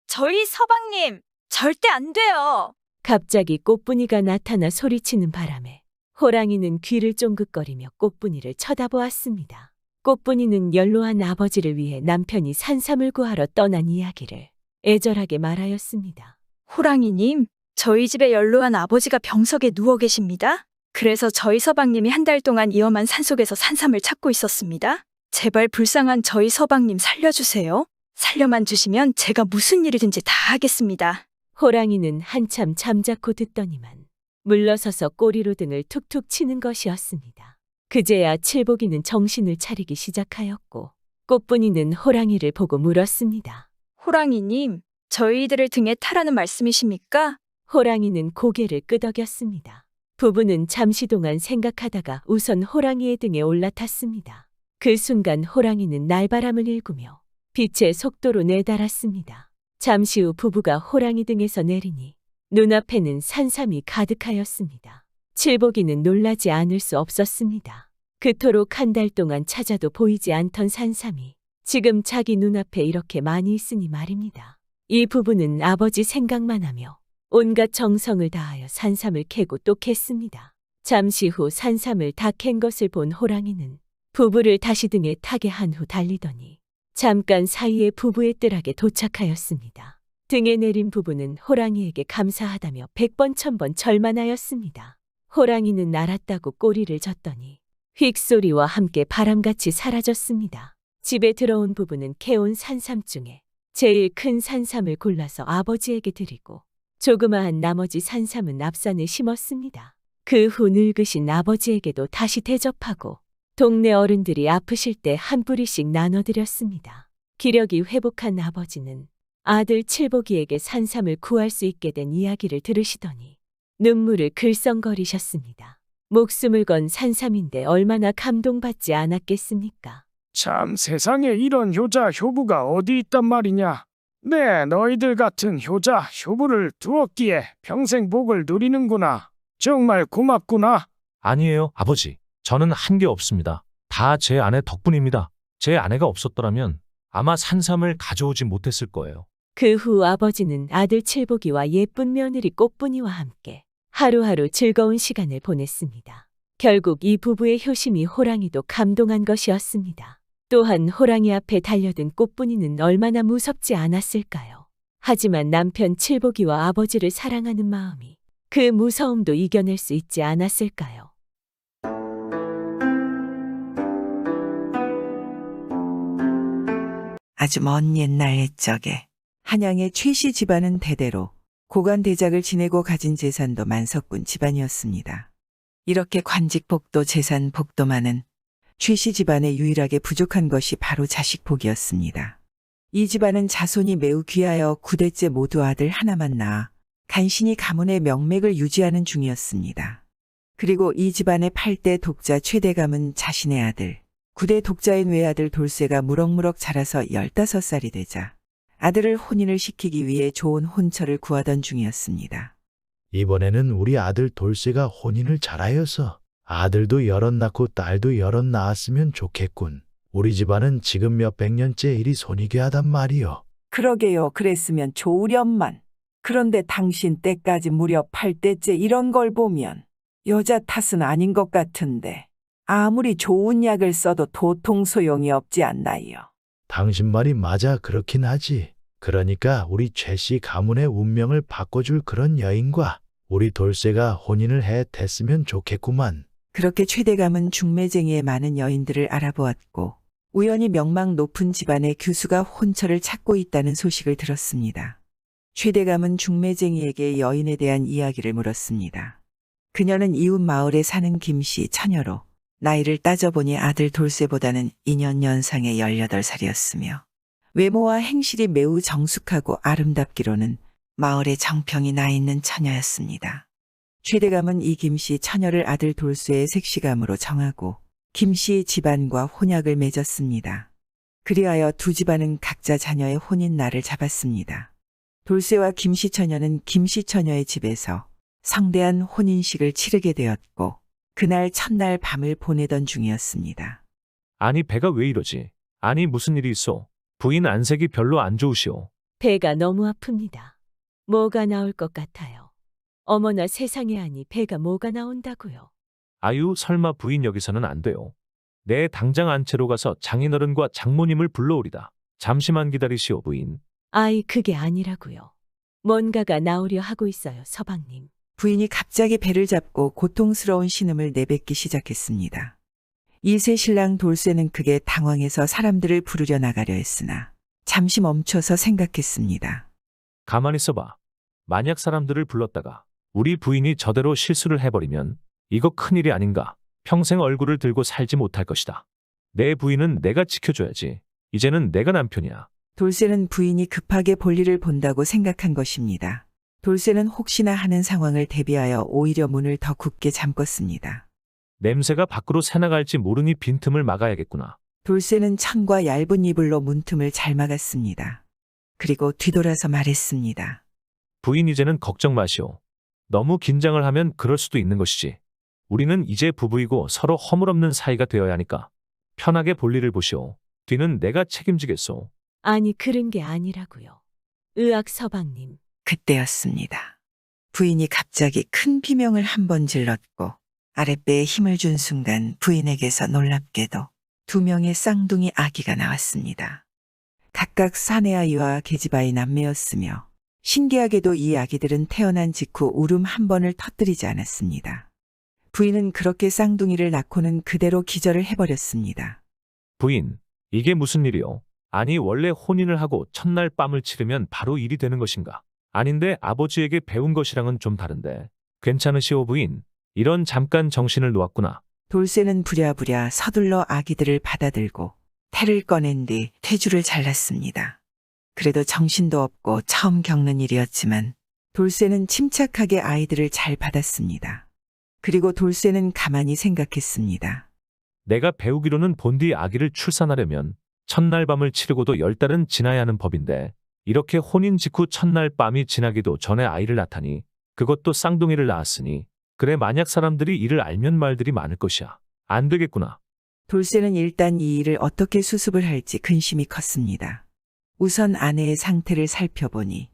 저희 서방님, 절대 안 돼요! 갑자기 꽃분이가 나타나 소리치는 바람에 호랑이는 귀를 쫑긋거리며 꽃분이를 쳐다보았습니다. 꽃분이는 연로한 아버지를 위해 남편이 산삼을 구하러 떠난 이야기를 애절하게 말하였습니다. 호랑이님, 저희 집에 연로한 아버지가 병석에 누워 계십니다. 그래서 저희 서방님이 한 달 동안 위험한 산속에서 산삼을 찾고 있었습니다. 제발 불쌍한 저희 서방님 살려주세요. 살려만 주시면 제가 무슨 일이든지 다 하겠습니다. 호랑이는 한참 잠자코 듣더니만 물러서서 꼬리로 등을 툭툭 치는 것이었습니다. 그제야 칠복이는 정신을 차리기 시작하였고 꽃분이는 호랑이를 보고 물었습니다. 호랑이님, 저희들을 등에 타라는 말씀이십니까? 호랑이는 고개를 끄덕였습니다. 부부는 잠시 동안 생각하다가 우선 호랑이의 등에 올라탔습니다. 그 순간 호랑이는 날바람을 일구며 빛의 속도로 내달았습니다. 잠시 후 부부가 호랑이 등에서 내리니 눈앞에는 산삼이 가득하였습니다. 칠복이는 놀라지 않을 수 없었습니다. 그토록 한 달 동안 찾아도 보이지 않던 산삼이 지금 자기 눈앞에 이렇게 많이 있으니 말입니다. 이 부부는 아버지 생각만 하며 온갖 정성을 다하여 산삼을 캐고 또 캤습니다. 잠시 후 산삼을 다 캔 것을 본 호랑이는 부부를 다시 등에 타게 한 후 달리더니 잠깐 사이에 부부의 뜰락에 도착하였습니다. 등에 내린 부부는 호랑이에게 감사하다며 100번 1000번 절만하였습니다. 호랑이는 날았다고 꼬리를 젓더니 휙 소리와 함께 바람같이 사라졌습니다. 집에 들어온 부부는 캐온 산삼 중에 제일 큰 산삼을 골라서 아버지에게 드리고 조그마한 나머지 산삼은 앞산에 심었습니다. 그 후 늙으신 아버지에게도 다시 대접하고 동네 어른들이 아프실 때 한 뿌리씩 나눠드렸습니다. 기력이 회복한 아버지는 아들 칠복이에게 산삼을 구할 수 있게 된 이야기를 들으시더니 눈물을 글썽거리셨습니다. 목숨을 건 산삼인데 얼마나 감동받지 않았겠습니까? 참 세상에 이런 효자 효부가 어디 있단 말이냐. 네, 너희들 같은 효자 효부를 두었기에 평생 복을 누리는구나. 정말 고맙구나. 아니에요, 아버지. 저는 한 게 없습니다. 다 제 아내 덕분입니다. 제 아내가 없었더라면 아마 산삼을 가져오지 못했을 거예요. 그 후 아버지는 아들 칠복이와 예쁜 며느리 꽃분이와 함께 하루하루 즐거운 시간을 보냈습니다. 결국 이 부부의 효심이 호랑이도 감동한 것이었습니다. 또한 호랑이 앞에 달려든 꽃분이는 얼마나 무섭지 않았을까요? 하지만 남편 칠복이와 아버지를 사랑하는 마음이 그 무서움도 이겨낼 수 있지 않았을까요? 아주 먼 옛날 옛적에 한양의 최씨 집안은 대대로 고관대작을 지내고 가진 재산도 만석군 집안이었습니다. 이렇게 관직 복도 재산 복도 많은 최씨 집안에 유일하게 부족한 것이 바로 자식 복이었습니다. 이 집안은 자손이 매우 귀하여 9대째 모두 아들 하나만 낳아 간신히 가문의 명맥을 유지하는 중이었습니다. 그리고 이 집안의 8대 독자 최대감은 자신의 아들, 9대 독자인 외아들 돌쇠가 무럭무럭 자라서 15살이 되자 아들을 혼인을 시키기 위해 좋은 혼처를 구하던 중이었습니다. 이번에는 우리 아들 돌쇠가 혼인을 잘하여서 아들도 여럿 낳고 딸도 여럿 낳았으면 좋겠군. 우리 집안은 지금 몇백 년째 일이 손이 괴하단 말이요. 그러게요. 그랬으면 좋으련만. 그런데 당신 때까지 무려 8대째 이런 걸 보면 여자 탓은 아닌 것 같은데 아무리 좋은 약을 써도 도통 소용이 없지 않나요? 당신 말이 맞아 그렇긴 하지. 그러니까 우리 최씨 가문의 운명을 바꿔줄 그런 여인과 우리 돌쇠가 혼인을 해 됐으면 좋겠구만. 그렇게 최대감은 중매쟁이의 많은 여인들을 알아보았고 우연히 명망 높은 집안의 교수가 혼처를 찾고 있다는 소식을 들었습니다. 최대감은 중매쟁이에게 여인에 대한 이야기를 물었습니다. 그녀는 이웃 마을에 사는 김씨 처녀로 나이를 따져보니 아들 돌쇠보다는 2년 연상의 18살이었으며 외모와 행실이 매우 정숙하고 아름답기로는 마을에 정평이 나 있는 처녀였습니다. 최대감은 이 김씨 처녀를 아들 돌쇠의 색시감으로 정하고 김씨 집안과 혼약을 맺었습니다. 그리하여 두 집안은 각자 자녀의 혼인 날을 잡았습니다. 돌쇠와 김씨 처녀는 김씨 처녀의 집에서 성대한 혼인식을 치르게 되었고 그날 첫날 밤을 보내던 중이었습니다. 아니 배가 왜 이러지? 아니 무슨 일이 있어? 부인 안색이 별로 안 좋으시오. 배가 너무 아픕니다. 뭐가 나올 것 같아요. 어머나 세상에 아니 배가 뭐가 나온다고요. 아유 설마 부인 여기서는 안 돼요. 내 당장 안채로 가서 장인어른과 장모님을 불러오리다. 잠시만 기다리시오 부인. 아이 그게 아니라고요. 뭔가가 나오려 하고 있어요 서방님. 부인이 갑자기 배를 잡고 고통스러운 신음을 내뱉기 시작했습니다. 이세 신랑 돌쇠는 크게 당황해서 사람들을 부르려 나가려 했으나 잠시 멈춰서 생각했습니다. 가만히 있어봐. 만약 사람들을 불렀다가 우리 부인이 저대로 실수를 해버리면 이거 큰일이 아닌가. 평생 얼굴을 들고 살지 못할 것이다. 내 부인은 내가 지켜줘야지. 이제는 내가 남편이야. 돌쇠는 부인이 급하게 볼일을 본다고 생각한 것입니다. 돌쇠는 혹시나 하는 상황을 대비하여 오히려 문을 더 굳게 잠궜습니다. 냄새가 밖으로 새나갈지 모르니 빈틈을 막아야겠구나. 돌쇠는 천과 얇은 이불로 문틈을 잘 막았습니다. 그리고 뒤돌아서 말했습니다. 부인 이제는 걱정 마시오. 너무 긴장을 하면 그럴 수도 있는 것이지. 우리는 이제 부부이고 서로 허물없는 사이가 되어야 하니까 편하게 볼일을 보시오. 뒤는 내가 책임지겠소. 아니 그런 게 아니라고요. 의학 서방님. 그때였습니다. 부인이 갑자기 큰 비명을 한 번 질렀고 아랫배에 힘을 준 순간 부인에게서 놀랍게도 2명의 쌍둥이 아기가 나왔습니다. 각각 사내아이와 계집아이 남매였으며 신기하게도 이 아기들은 태어난 직후 울음 한 번을 터뜨리지 않았습니다. 부인은 그렇게 쌍둥이를 낳고는 그대로 기절을 해버렸습니다. 부인, 이게 무슨 일이오? 아니 원래 혼인을 하고 첫날 밤을 치르면 바로 일이 되는 것인가? 아닌데 아버지에게 배운 것이랑은 좀 다른데. 괜찮으시오 부인? 이런 잠깐 정신을 놓았구나. 돌쇠는 부랴부랴 서둘러 아기들을 받아들고 태를 꺼낸 뒤 태주를 잘랐습니다. 그래도 정신도 없고 처음 겪는 일이었지만 돌쇠는 침착하게 아이들을 잘 받았습니다. 그리고 돌쇠는 가만히 생각했습니다. 내가 배우기로는 본디 아기를 출산하려면 첫날 밤을 치르고도 10달은 지나야 하는 법인데 이렇게 혼인 직후 첫날 밤이 지나기도 전에 아이를 낳다니 그것도 쌍둥이를 낳았으니 그래 만약 사람들이 이를 알면 말들이 많을 것이야. 안 되겠구나. 돌쇠는 일단 이 일을 어떻게 수습을 할지 근심이 컸습니다. 우선 아내의 상태를 살펴보니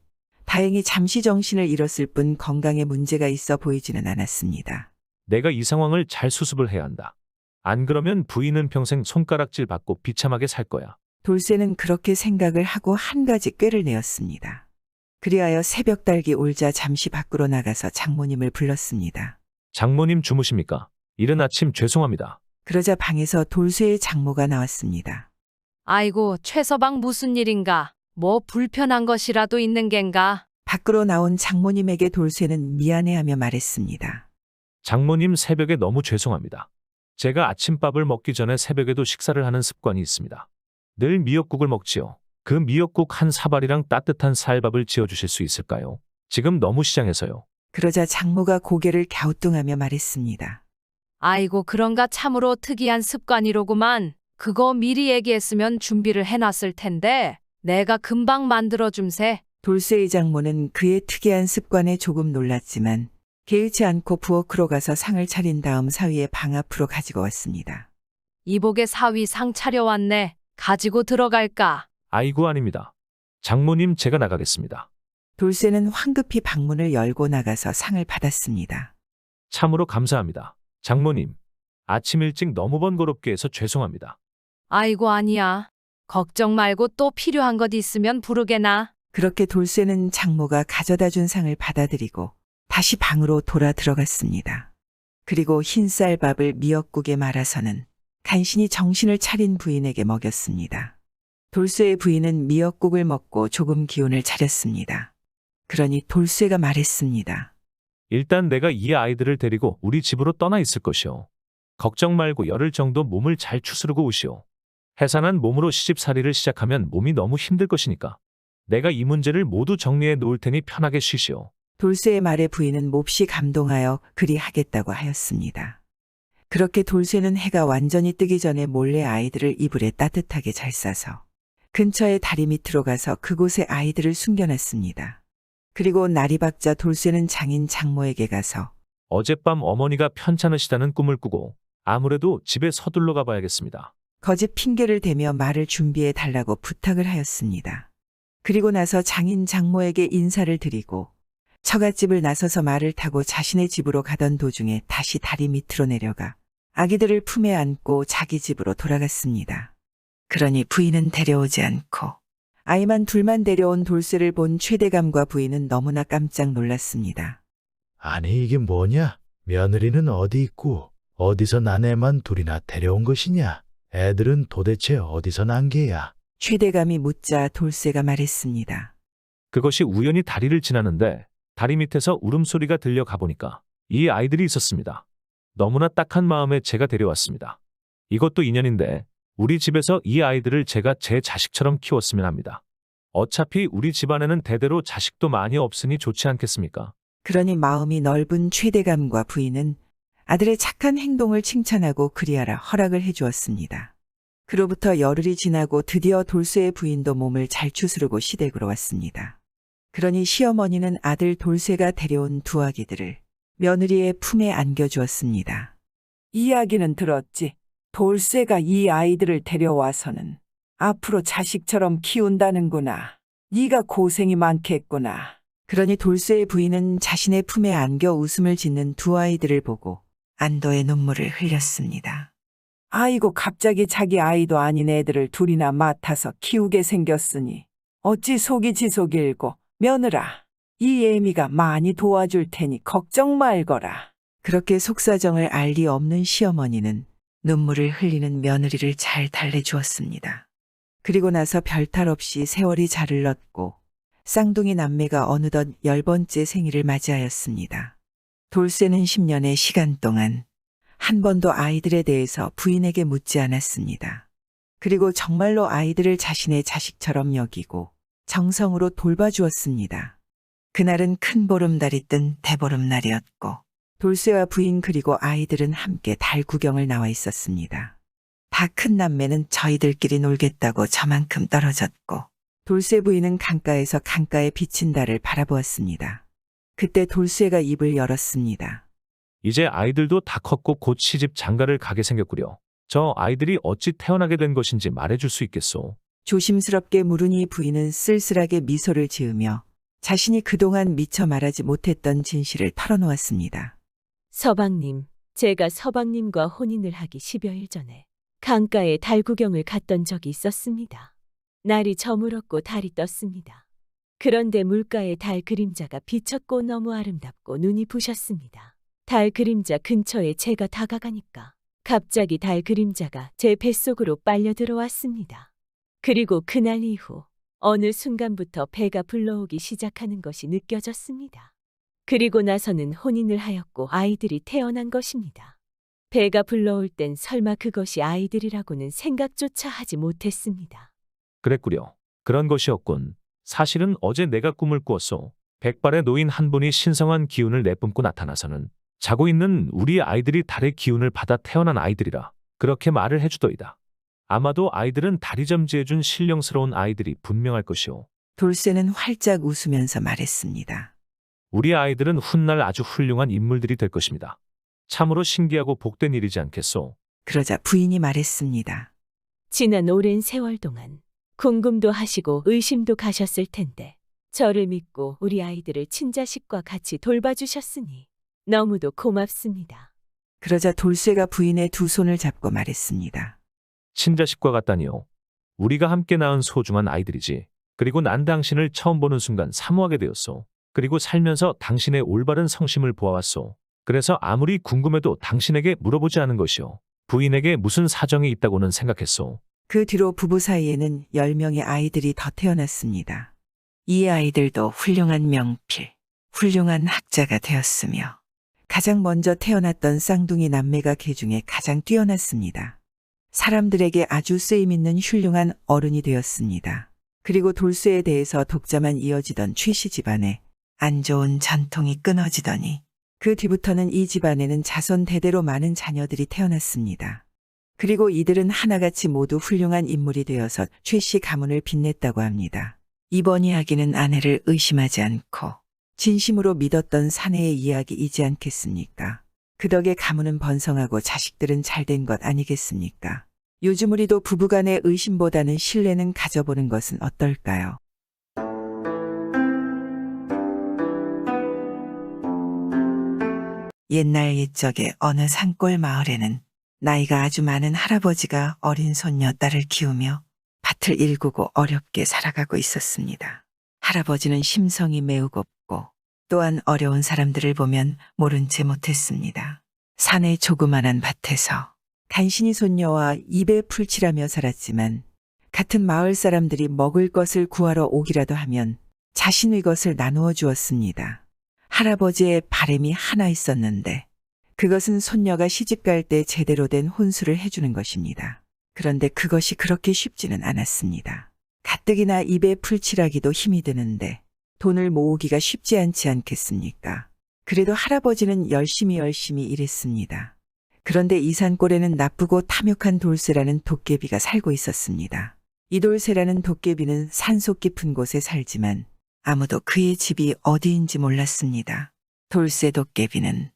다행히 잠시 정신을 잃었을 뿐 건강에 문제가 있어 보이지는 않았습니다. 내가 이 상황을 잘 수습을 해야 한다. 안 그러면 부인은 평생 손가락질 받고 비참하게 살 거야. 돌쇠는 그렇게 생각을 하고 한 가지 꾀를 내었습니다. 그리하여 새벽 달기 올자 잠시 밖으로 나가서 장모님을 불렀습니다. 장모님 주무십니까? 이른 아침 죄송합니다. 그러자 방에서 돌쇠의 장모가 나왔습니다. 아이고, 최서방 무슨 일인가? 뭐 불편한 것이라도 있는 겐가? 밖으로 나온 장모님에게 돌쇠는 미안해하며 말했습니다. 장모님 새벽에 너무 죄송합니다. 제가 아침밥을 먹기 전에 새벽에도 식사를 하는 습관이 있습니다. 늘 미역국을 먹지요. 그 미역국 한 사발이랑 따뜻한 쌀밥을 지어주실 수 있을까요? 지금 너무 시장해서요. 그러자 장모가 고개를 갸우뚱하며 말했습니다. 아이고, 그런가 참으로 특이한 습관이로구만. 그거 미리 얘기했으면 준비를 해놨을 텐데 내가 금방 만들어줌세. 돌쇠의 장모는 그의 특이한 습관에 조금 놀랐지만 개의치 않고 부엌으로 가서 상을 차린 다음 사위의 방 앞으로 가지고 왔습니다. 이복의 사위 상 차려왔네. 가지고 들어갈까? 아이고 아닙니다. 장모님 제가 나가겠습니다. 돌쇠는 황급히 방문을 열고 나가서 상을 받았습니다. 참으로 감사합니다. 장모님, 아침 일찍 너무 번거롭게 해서 죄송합니다. 아이고, 아니야. 걱정 말고 또 필요한 것 있으면 부르게나. 그렇게 돌쇠는 장모가 가져다 준 상을 받아들이고 다시 방으로 돌아 들어갔습니다. 그리고 흰 쌀밥을 미역국에 말아서는 간신히 정신을 차린 부인에게 먹였습니다. 돌쇠의 부인은 미역국을 먹고 조금 기운을 차렸습니다. 그러니 돌쇠가 말했습니다. 일단 내가 이 아이들을 데리고 우리 집으로 떠나 있을 것이오. 걱정 말고 열흘 정도 몸을 잘 추스르고 오시오. 해산한 몸으로 시집살이를 시작하면 몸이 너무 힘들 것이니까. 내가 이 문제를 모두 정리해 놓을 테니 편하게 쉬시오. 돌쇠의 말에 부인은 몹시 감동하여 그리 하겠다고 하였습니다. 그렇게 돌쇠는 해가 완전히 뜨기 전에 몰래 아이들을 이불에 따뜻하게 잘 싸서 근처의 다리 밑으로 가서 그곳에 아이들을 숨겨놨습니다. 그리고 날이 밝자 돌쇠는 장인 장모에게 가서 어젯밤 어머니가 편찮으시다는 꿈을 꾸고 아무래도 집에 서둘러 가봐야겠습니다. 거짓 핑계를 대며 말을 준비해 달라고 부탁을 하였습니다. 그리고 나서 장인 장모에게 인사를 드리고 처갓집을 나서서 말을 타고 자신의 집으로 가던 도중에 다시 다리 밑으로 내려가 아기들을 품에 안고 자기 집으로 돌아갔습니다. 그러니 부인은 데려오지 않고 아이만 둘만 데려온 돌쇠를 본 최대감과 부인은 너무나 깜짝 놀랐습니다. 아니 이게 뭐냐? 며느리는 어디 있고 어디서 난 애만 둘이나 데려온 것이냐? 애들은 도대체 어디서 난 게야? 최대감이 묻자 돌쇠가 말했습니다. 그것이 우연히 다리를 지나는데 다리 밑에서 울음소리가 들려 가보니까 이 아이들이 있었습니다. 너무나 딱한 마음에 제가 데려왔습니다. 이것도 인연인데 우리 집에서 이 아이들을 제가 제 자식처럼 키웠으면 합니다. 어차피 우리 집안에는 대대로 자식도 많이 없으니 좋지 않겠습니까? 그러니 마음이 넓은 최대감과 부인은 아들의 착한 행동을 칭찬하고 그리하라 허락을 해주었습니다. 그로부터 열흘이 지나고 드디어 돌쇠의 부인도 몸을 잘 추스르고 시댁으로 왔습니다. 그러니 시어머니는 아들 돌쇠가 데려온 두 아기들을 며느리의 품에 안겨주었습니다. 이야기는 들었지. 돌쇠가 이 아이들을 데려와서는 앞으로 자식처럼 키운다는구나. 네가 고생이 많겠구나. 그러니 돌쇠의 부인은 자신의 품에 안겨 웃음을 짓는 두 아이들을 보고 안도의 눈물을 흘렸습니다. 아이고 갑자기 자기 아이도 아닌 애들을 둘이나 맡아서 키우게 생겼으니 어찌 속이 지속일고 며느라 이 애미가 많이 도와줄 테니 걱정 말거라. 그렇게 속사정을 알 리 없는 시어머니는 눈물을 흘리는 며느리를 잘 달래주었습니다. 그리고 나서 별탈 없이 세월이 잘 흘렀고 쌍둥이 남매가 어느덧 10번째 생일을 맞이하였습니다. 돌쇠는 10년의 시간 동안 한 번도 아이들에 대해서 부인에게 묻지 않았습니다. 그리고 정말로 아이들을 자신의 자식처럼 여기고 정성으로 돌봐주었습니다. 그날은 큰 보름달이 뜬 대보름날이었고 돌쇠와 부인 그리고 아이들은 함께 달 구경을 나와 있었습니다. 다 큰 남매는 저희들끼리 놀겠다고 저만큼 떨어졌고 돌쇠 부인은 강가에서 강가에 비친 달을 바라보았습니다. 그때 돌쇠가 입을 열었습니다. 이제 아이들도 다 컸고 곧 시집 장가를 가게 생겼구려. 저 아이들이 어찌 태어나게 된 것인지 말해줄 수 있겠소? 조심스럽게 물으니 부인은 쓸쓸하게 미소를 지으며 자신이 그동안 미처 말하지 못했던 진실을 털어놓았습니다. 서방님, 제가 서방님과 혼인을 하기 10여일 전에 강가에 달 구경을 갔던 적이 있었습니다. 날이 저물었고 달이 떴습니다. 그런데 물가에 달 그림자가 비쳤고 너무 아름답고 눈이 부셨습니다. 달 그림자 근처에 제가 다가가니까 갑자기 달 그림자가 제 뱃속으로 빨려 들어왔습니다. 그리고 그날 이후 어느 순간부터 배가 불러오기 시작하는 것이 느껴졌습니다. 그리고 나서는 혼인을 하였고 아이들이 태어난 것입니다. 배가 불러올 땐 설마 그것이 아이들이라고는 생각조차 하지 못했습니다. 그랬구려. 그런 것이었군. 사실은 어제 내가 꿈을 꾸었소. 백발의 노인 한 분이 신성한 기운을 내뿜고 나타나서는 자고 있는 우리 아이들이 달의 기운을 받아 태어난 아이들이라 그렇게 말을 해주더이다. 아마도 아이들은 달이 점지해준 신령스러운 아이들이 분명할 것이오. 돌쇠는 활짝 웃으면서 말했습니다. 우리 아이들은 훗날 아주 훌륭한 인물들이 될 것입니다. 참으로 신기하고 복된 일이지 않겠소? 그러자 부인이 말했습니다. 지난 오랜 세월 동안 궁금도 하시고 의심도 가셨을 텐데 저를 믿고 우리 아이들을 친자식과 같이 돌봐주셨으니 너무도 고맙습니다. 그러자 돌쇠가 부인의 두 손을 잡고 말했습니다. 친자식과 같다니요. 우리가 함께 낳은 소중한 아이들이지. 그리고 난 당신을 처음 보는 순간 사모하게 되었소. 그리고 살면서 당신의 올바른 성심을 보아왔소. 그래서 아무리 궁금해도 당신에게 물어보지 않은 것이오. 부인에게 무슨 사정이 있다고는 생각했소. 그 뒤로 부부 사이에는 10명의 아이들이 더 태어났습니다. 이 아이들도 훌륭한 명필, 훌륭한 학자가 되었으며 가장 먼저 태어났던 쌍둥이 남매가 그 중에 가장 뛰어났습니다. 사람들에게 아주 쓰임있는 훌륭한 어른이 되었습니다. 그리고 돌쇠에 대해서 독자만 이어지던 최씨 집안에 안 좋은 전통이 끊어지더니 그 뒤부터는 이 집안에는 자손 대대로 많은 자녀들이 태어났습니다. 그리고 이들은 하나같이 모두 훌륭한 인물이 되어서 최씨 가문을 빛냈다고 합니다. 이번 이야기는 아내를 의심하지 않고 진심으로 믿었던 사내의 이야기이지 않겠습니까? 그 덕에 가문은 번성하고 자식들은 잘된 것 아니겠습니까? 요즘 우리도 부부간의 의심보다는 신뢰는 가져보는 것은 어떨까요? 옛날 옛적에 어느 산골 마을에는 나이가 아주 많은 할아버지가 어린 손녀 딸을 키우며 밭을 일구고 어렵게 살아가고 있었습니다. 할아버지는 심성이 매우 곱고 또한 어려운 사람들을 보면 모른 채 못했습니다. 산의 조그만한 밭에서 간신히 손녀와 입에 풀칠하며 살았지만 같은 마을 사람들이 먹을 것을 구하러 오기라도 하면 자신의 것을 나누어 주었습니다. 할아버지의 바람이 하나 있었는데 그것은 손녀가 시집갈 때 제대로 된 혼수를 해주는 것입니다. 그런데 그것이 그렇게 쉽지는 않았습니다. 가뜩이나 입에 풀칠하기도 힘이 드는데 돈을 모으기가 쉽지 않지 않겠습니까? 그래도 할아버지는 열심히 일했습니다. 그런데 이 산골에는 나쁘고 탐욕한 돌쇠라는 도깨비가 살고 있었습니다. 이 돌쇠라는 도깨비는 산속 깊은 곳에 살지만 아무도 그의 집이 어디인지 몰랐습니다. 돌쇠 도깨비는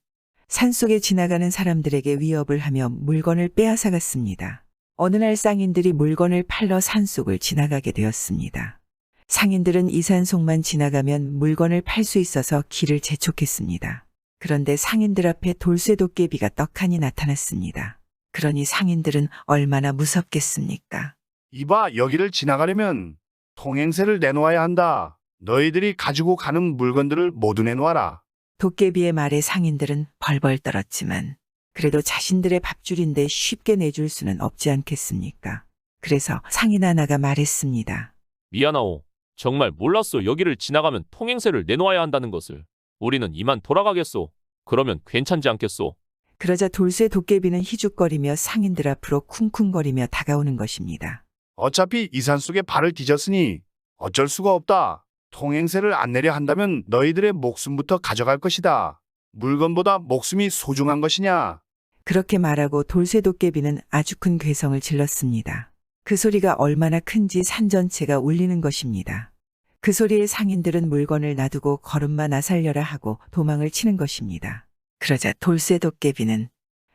산속에 지나가는 사람들에게 위협을 하며 물건을 빼앗아갔습니다. 어느 날 쌍인들이 물건을 팔러 산속을 지나가게 되었습니다. 상인들은 이 산속만 지나가면 물건을 팔 수 있어서 길을 재촉했습니다. 그런데 상인들 앞에 돌쇠 도깨비가 떡하니 나타났습니다. 그러니 상인들은 얼마나 무섭겠습니까? 이봐, 여기를 지나가려면 통행세를 내놓아야 한다. 너희들이 가지고 가는 물건들을 모두 내놓아라. 도깨비의 말에 상인들은 벌벌 떨었지만 그래도 자신들의 밥줄인데 쉽게 내줄 수는 없지 않겠습니까? 그래서 상인 하나가 말했습니다. 미안하오. 정말 몰랐소. 여기를 지나가면 통행세를 내놓아야 한다는 것을. 우리는 이만 돌아가겠소. 그러면 괜찮지 않겠소? 그러자 돌쇠 도깨비는 희죽거리며 상인들 앞으로 쿵쿵거리며 다가오는 것입니다. 어차피 이 산속에 발을 뒤졌으니 어쩔 수가 없다. 통행세를 안 내려 한다면 너희들의 목숨부터 가져갈 것이다. 물건보다 목숨이 소중한 것이냐? 그렇게 말하고 돌쇠도깨비는 아주 큰 괴성을 질렀습니다. 그 소리가 얼마나 큰지 산 전체가 울리는 것입니다. 그 소리에 상인들은 물건을 놔두고 걸음마 나살려라 하고 도망을 치는 것입니다. 그러자 돌쇠도깨비는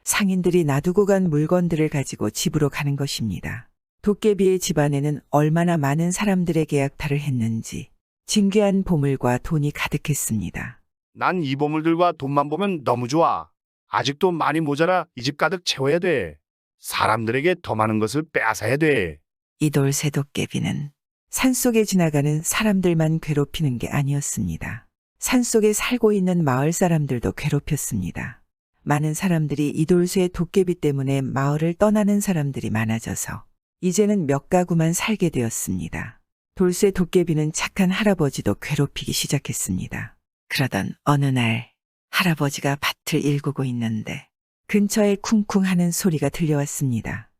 상인들이 놔두고 간 물건들을 가지고 집으로 가는 것입니다. 도깨비의 집안에는 얼마나 많은 사람들의 계약탈을 했는지 진귀한 보물과 돈이 가득했습니다. 난 이 보물들과 돈만 보면 너무 좋아. 아직도 많이 모자라. 이 집 가득 채워야 돼. 사람들에게 더 많은 것을 빼앗아야 돼. 이 돌쇠도깨비는 산속에 지나가는 사람들만 괴롭히는 게 아니었습니다. 산속에 살고 있는 마을 사람들도 괴롭혔습니다. 많은 사람들이 이 돌쇠 도깨비 때문에 마을을 떠나는 사람들이 많아져서 이제는 몇 가구만 살게 되었습니다. 돌쇠 도깨비는 착한 할아버지도 괴롭히기 시작했습니다. 그러던 어느 날 할아버지가 밭을 일구고 있는데 근처에 쿵쿵 하는 소리가 들려왔습니다.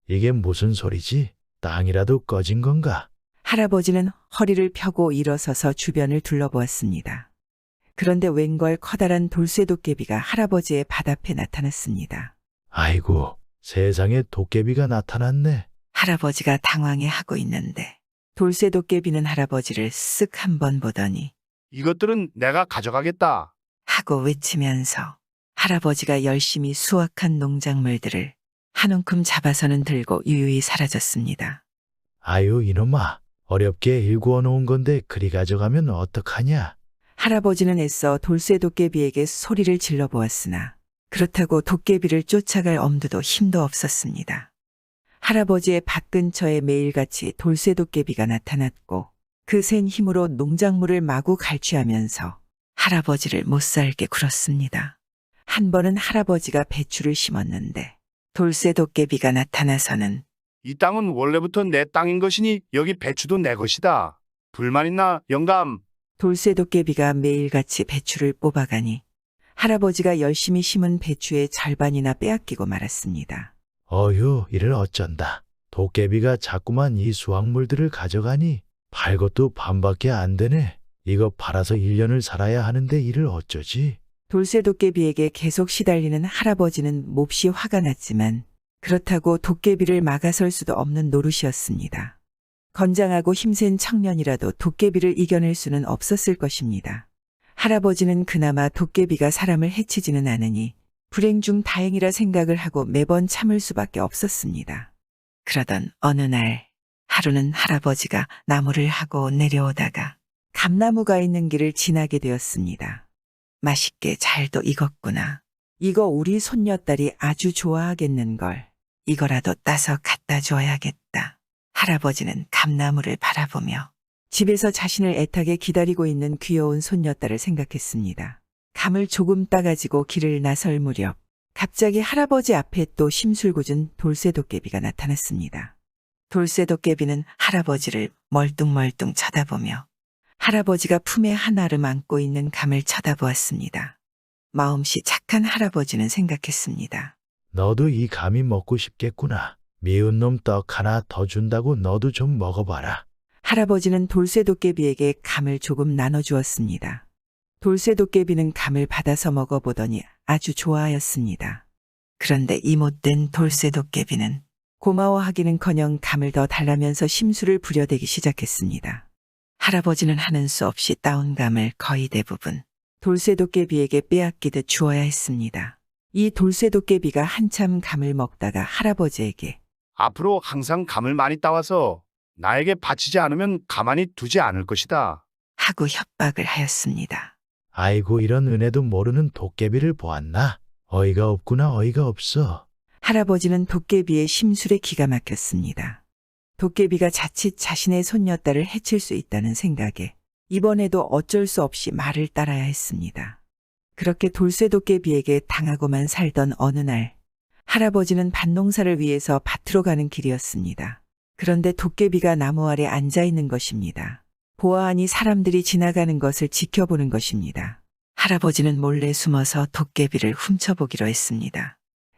이게 무슨 소리지? 땅이라도 꺼진 건가? 할아버지는 허리를 펴고 일어서서 주변을 둘러보았습니다. 그런데 웬걸 커다란 돌쇠도깨비가 할아버지의 밭 앞에 나타났습니다. 아이고, 세상에 도깨비가 나타났네. 할아버지가 당황해하고 있는데 돌쇠도깨비는 할아버지를 쓱 한번 보더니 이것들은 내가 가져가겠다. 하고 외치면서 할아버지가 열심히 수확한 농작물들을 한 움큼 잡아서는 들고 유유히 사라졌습니다. 아유, 이놈아. 어렵게 일구어 놓은 건데 그리 가져가면 어떡하냐? 할아버지는 애써 돌쇠도깨비에게 소리를 질러보았으나 그렇다고 도깨비를 쫓아갈 엄두도 힘도 없었습니다. 할아버지의 밭 근처에 매일같이 돌쇠도깨비가 나타났고 그 센 힘으로 농작물을 마구 갈취하면서 할아버지를 못살게 굴었습니다. 한 번은 할아버지가 배추를 심었는데 돌쇠도깨비가 나타나서는 이 땅은 원래부터 내 땅인 것이니 여기 배추도 내 것이다. 불만 있나, 영감? 돌쇠도깨비가 매일같이 배추를 뽑아가니 할아버지가 열심히 심은 배추의 절반이나 빼앗기고 말았습니다. 어휴, 이를 어쩐다. 도깨비가 자꾸만 이 수확물들을 가져가니 팔 것도 반밖에 안 되네. 이거 팔아서 1년을 살아야 하는데 이를 어쩌지? 돌쇠도깨비에게 계속 시달리는 할아버지는 몹시 화가 났지만 그렇다고 도깨비를 막아설 수도 없는 노릇이었습니다. 건장하고 힘센 청년이라도 도깨비를 이겨낼 수는 없었을 것입니다. 할아버지는 그나마 도깨비가 사람을 해치지는 않으니 불행 중 다행이라 생각을 하고 매번 참을 수밖에 없었습니다. 그러던 어느 날 하루는 할아버지가 나무를 하고 내려오다가 감나무가 있는 길을 지나게 되었습니다. 맛있게 잘도 익었구나. 이거 우리 손녀딸이 아주 좋아하겠는걸. 이거라도 따서 갖다 줘야겠다. 할아버지는 감나무를 바라보며 집에서 자신을 애타게 기다리고 있는 귀여운 손녀딸을 생각했습니다. 감을 조금 따가지고 길을 나설 무렵 갑자기 할아버지 앞에 또 심술궂은 돌쇠도깨비가 나타났습니다. 돌쇠도깨비는 할아버지를 멀뚱멀뚱 쳐다보며 할아버지가 품에 하나를 안고 있는 감을 쳐다보았습니다. 마음씨 착한 할아버지는 생각했습니다. 너도 이 감이 먹고 싶겠구나. 미운 놈 떡 하나 더 준다고 너도 좀 먹어봐라. 할아버지는 돌쇠도깨비에게 감을 조금 나눠주었습니다. 돌쇠도깨비는 감을 받아서 먹어보더니 아주 좋아하였습니다. 그런데 이 못된 돌쇠도깨비는 고마워하기는커녕 감을 더 달라면서 심술을 부려대기 시작했습니다. 할아버지는 하는 수 없이 따온 감을 거의 대부분 돌쇠도깨비에게 빼앗기듯 주어야 했습니다. 이 돌쇠도깨비가 한참 감을 먹다가 할아버지에게 앞으로 항상 감을 많이 따와서 나에게 바치지 않으면 가만히 두지 않을 것이다. 하고 협박을 하였습니다. 아이고, 이런 은혜도 모르는 도깨비를 보았나? 어이가 없구나, 어이가 없어. 할아버지는 도깨비의 심술에 기가 막혔습니다. 도깨비가 자칫 자신의 손녀딸을 해칠 수 있다는 생각에 이번에도 어쩔 수 없이 말을 따라야 했습니다. 그렇게 돌쇠도깨비에게 당하고만 살던 어느 날 할아버지는 밭농사를 위해서 밭으로 가는 길이었습니다. 그런데 도깨비가 나무 아래 앉아 있는 것입니다. 보아하니 사람들이 지나가는 것을 지켜보는 것입니다. 할아버지는 몰래 숨어서 도깨비를 훔쳐보기로 했습니다.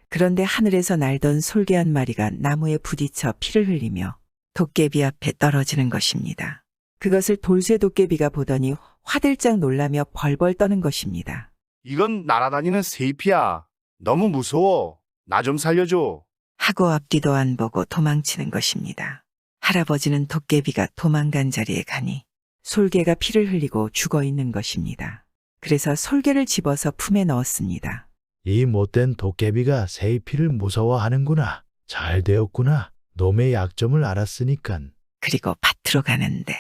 그런데 하늘에서 날던 솔개 한 마리가 나무에 부딪혀 피를 흘리며 도깨비 앞에 떨어지는 것입니다. 그것을 돌쇠도깨비가 보더니 화들짝 놀라며 벌벌 떠는 것입니다. 이건 날아다니는 세이피야. 너무 무서워. 나 좀 살려줘. 하고 앞뒤도 안 보고 도망치는 것입니다. 할아버지는 도깨비가 도망간 자리에 가니 솔개가 피를 흘리고 죽어 있는 것입니다. 그래서 솔개를 집어서 품에 넣었습니다. 이 못된 도깨비가 세이피를 무서워하는구나. 잘 되었구나. 놈의 약점을 알았으니깐. 그리고 밭으로 가는데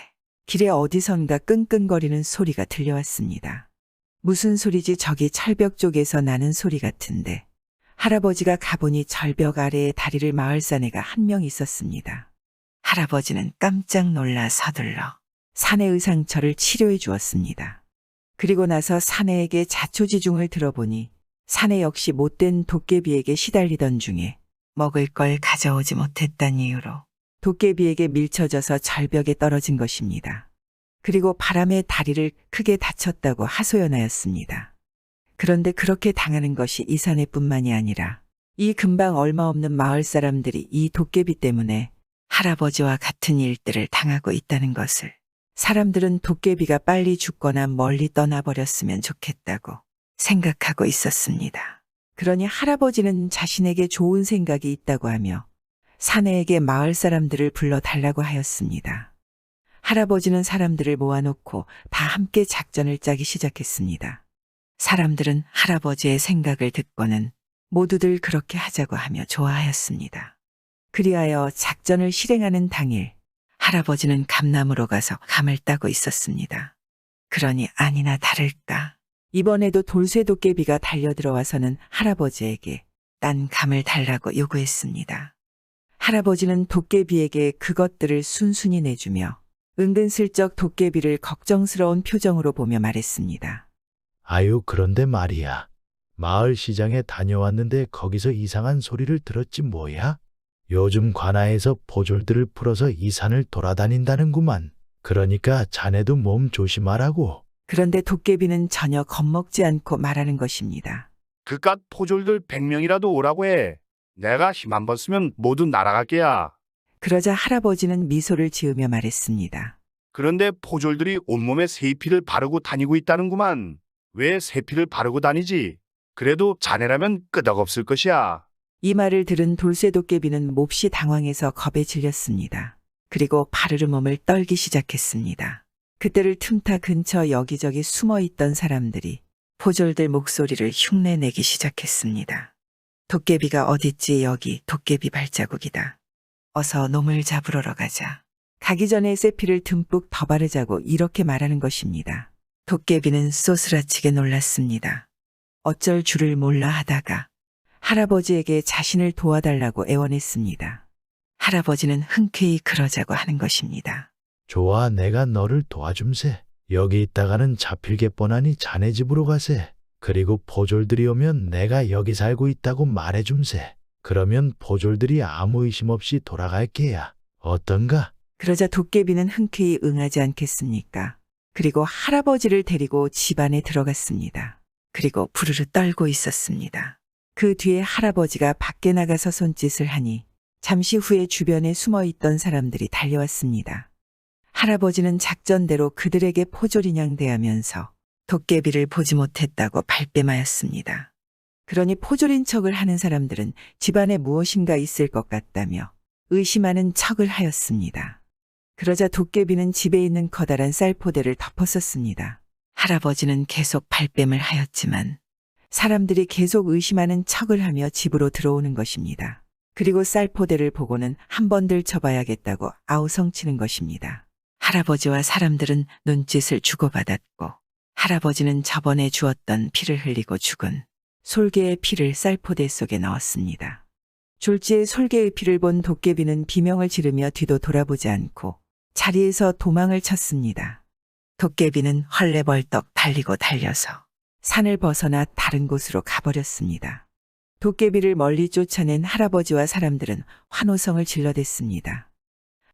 길에 어디선가 끙끙거리는 소리가 들려왔습니다. 무슨 소리지 저기 철벽 쪽에서 나는 소리 같은데 할아버지가 가보니 절벽 아래에 다리를 마을 사내가 한 명 있었습니다. 할아버지는 깜짝 놀라 서둘러 사내 의상처를 치료해 주었습니다. 그리고 나서 사내에게 자초지중을 들어보니 사내 역시 못된 도깨비에게 시달리던 중에 먹을 걸 가져오지 못했다는 이유로 도깨비에게 밀쳐져서 절벽에 떨어진 것입니다. 그리고 바람에 다리를 크게 다쳤다고 하소연하였습니다. 그런데 그렇게 당하는 것이 이 사내뿐만이 아니라 이 근방 얼마 없는 마을 사람들이 이 도깨비 때문에 할아버지와 같은 일들을 당하고 있다는 것을 사람들은 도깨비가 빨리 죽거나 멀리 떠나버렸으면 좋겠다고 생각하고 있었습니다. 그러니 할아버지는 자신에게 좋은 생각이 있다고 하며 사내에게 마을 사람들을 불러달라고 하였습니다. 할아버지는 사람들을 모아놓고 다 함께 작전을 짜기 시작했습니다. 사람들은 할아버지의 생각을 듣고는 모두들 그렇게 하자고 하며 좋아하였습니다. 그리하여 작전을 실행하는 당일 할아버지는 감나무로 가서 감을 따고 있었습니다. 그러니 아니나 다를까 이번에도 돌쇠 도깨비가 달려들어와서는 할아버지에게 딴 감을 달라고 요구했습니다. 할아버지는 도깨비에게 그것들을 순순히 내주며 은근슬쩍 도깨비를 걱정스러운 표정으로 보며 말했습니다. 아유, 그런데 말이야. 마을 시장에 다녀왔는데 거기서 이상한 소리를 들었지 뭐야? 요즘 관아에서 포졸들을 풀어서 이 산을 돌아다닌다는구만. 그러니까 자네도 몸 조심하라고. 그런데 도깨비는 전혀 겁먹지 않고 말하는 것입니다. 그깟 포졸들 100명이라도 오라고 해. 내가 힘 한 번 쓰면 모두 날아갈게야. 그러자 할아버지는 미소를 지으며 말했습니다. 그런데 포졸들이 온몸에 세피를 바르고 다니고 있다는구만. 왜 세피를 바르고 다니지? 그래도 자네라면 끄덕없을 것이야. 이 말을 들은 돌쇠 도깨비는 몹시 당황해서 겁에 질렸습니다. 그리고 파르르 몸을 떨기 시작했습니다. 그때를 틈타 근처 여기저기 숨어있던 사람들이 포졸들 목소리를 흉내내기 시작했습니다. 도깨비가 어딨지? 여기 도깨비 발자국이다. 어서 놈을 잡으러 가자. 가기 전에 세피를 듬뿍 더 바르자고 이렇게 말하는 것입니다. 도깨비는 쏘스라치게 놀랐습니다. 어쩔 줄을 몰라 하다가 할아버지에게 자신을 도와달라고 애원했습니다. 할아버지는 흔쾌히 그러자고 하는 것입니다. 좋아, 내가 너를 도와줌세. 여기 있다가는 잡힐게 뻔하니 자네 집으로 가세. 그리고 포졸들이 오면 내가 여기 살고 있다고 말해줌세. 그러면 포졸들이 아무 의심 없이 돌아갈 게야. 어떤가? 그러자 도깨비는 흔쾌히 응하지 않겠습니까? 그리고 할아버지를 데리고 집 안에 들어갔습니다. 그리고 부르르 떨고 있었습니다. 그 뒤에 할아버지가 밖에 나가서 손짓을 하니 잠시 후에 주변에 숨어있던 사람들이 달려왔습니다. 할아버지는 작전대로 그들에게 포졸인양 대하면서 도깨비를 보지 못했다고 발뺌하였습니다. 그러니 포졸인 척을 하는 사람들은 집안에 무엇인가 있을 것 같다며 의심하는 척을 하였습니다. 그러자 도깨비는 집에 있는 커다란 쌀포대를 덮었었습니다. 할아버지는 계속 발뺌을 하였지만 사람들이 계속 의심하는 척을 하며 집으로 들어오는 것입니다. 그리고 쌀포대를 보고는 한 번 들춰봐야겠다고 아우성치는 것입니다. 할아버지와 사람들은 눈짓을 주고받았고 할아버지는 저번에 주었던 피를 흘리고 죽은 솔개의 피를 쌀포대 속에 넣었습니다. 졸지에 솔개의 피를 본 도깨비는 비명을 지르며 뒤도 돌아보지 않고 자리에서 도망을 쳤습니다. 도깨비는 헐레벌떡 달리고 달려서 산을 벗어나 다른 곳으로 가버렸습니다. 도깨비를 멀리 쫓아낸 할아버지와 사람들은 환호성을 질러댔습니다.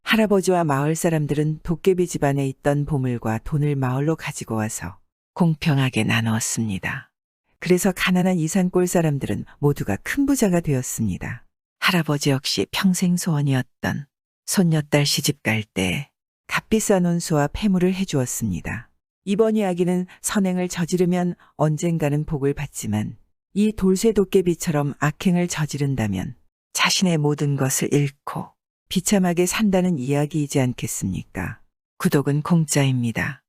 할아버지와 마을 사람들은 도깨비 집안에 있던 보물과 돈을 마을로 가지고 와서 공평하게 나누었습니다. 그래서 가난한 이산골 사람들은 모두가 큰 부자가 되었습니다. 할아버지 역시 평생 소원이었던 손녀딸 시집 갈 때 값비싼 온수와 폐물을 해주었습니다. 이번 이야기는 선행을 저지르면 언젠가는 복을 받지만 이 돌쇠 도깨비처럼 악행을 저지른다면 자신의 모든 것을 잃고 비참하게 산다는 이야기이지 않겠습니까? 구독은 공짜입니다.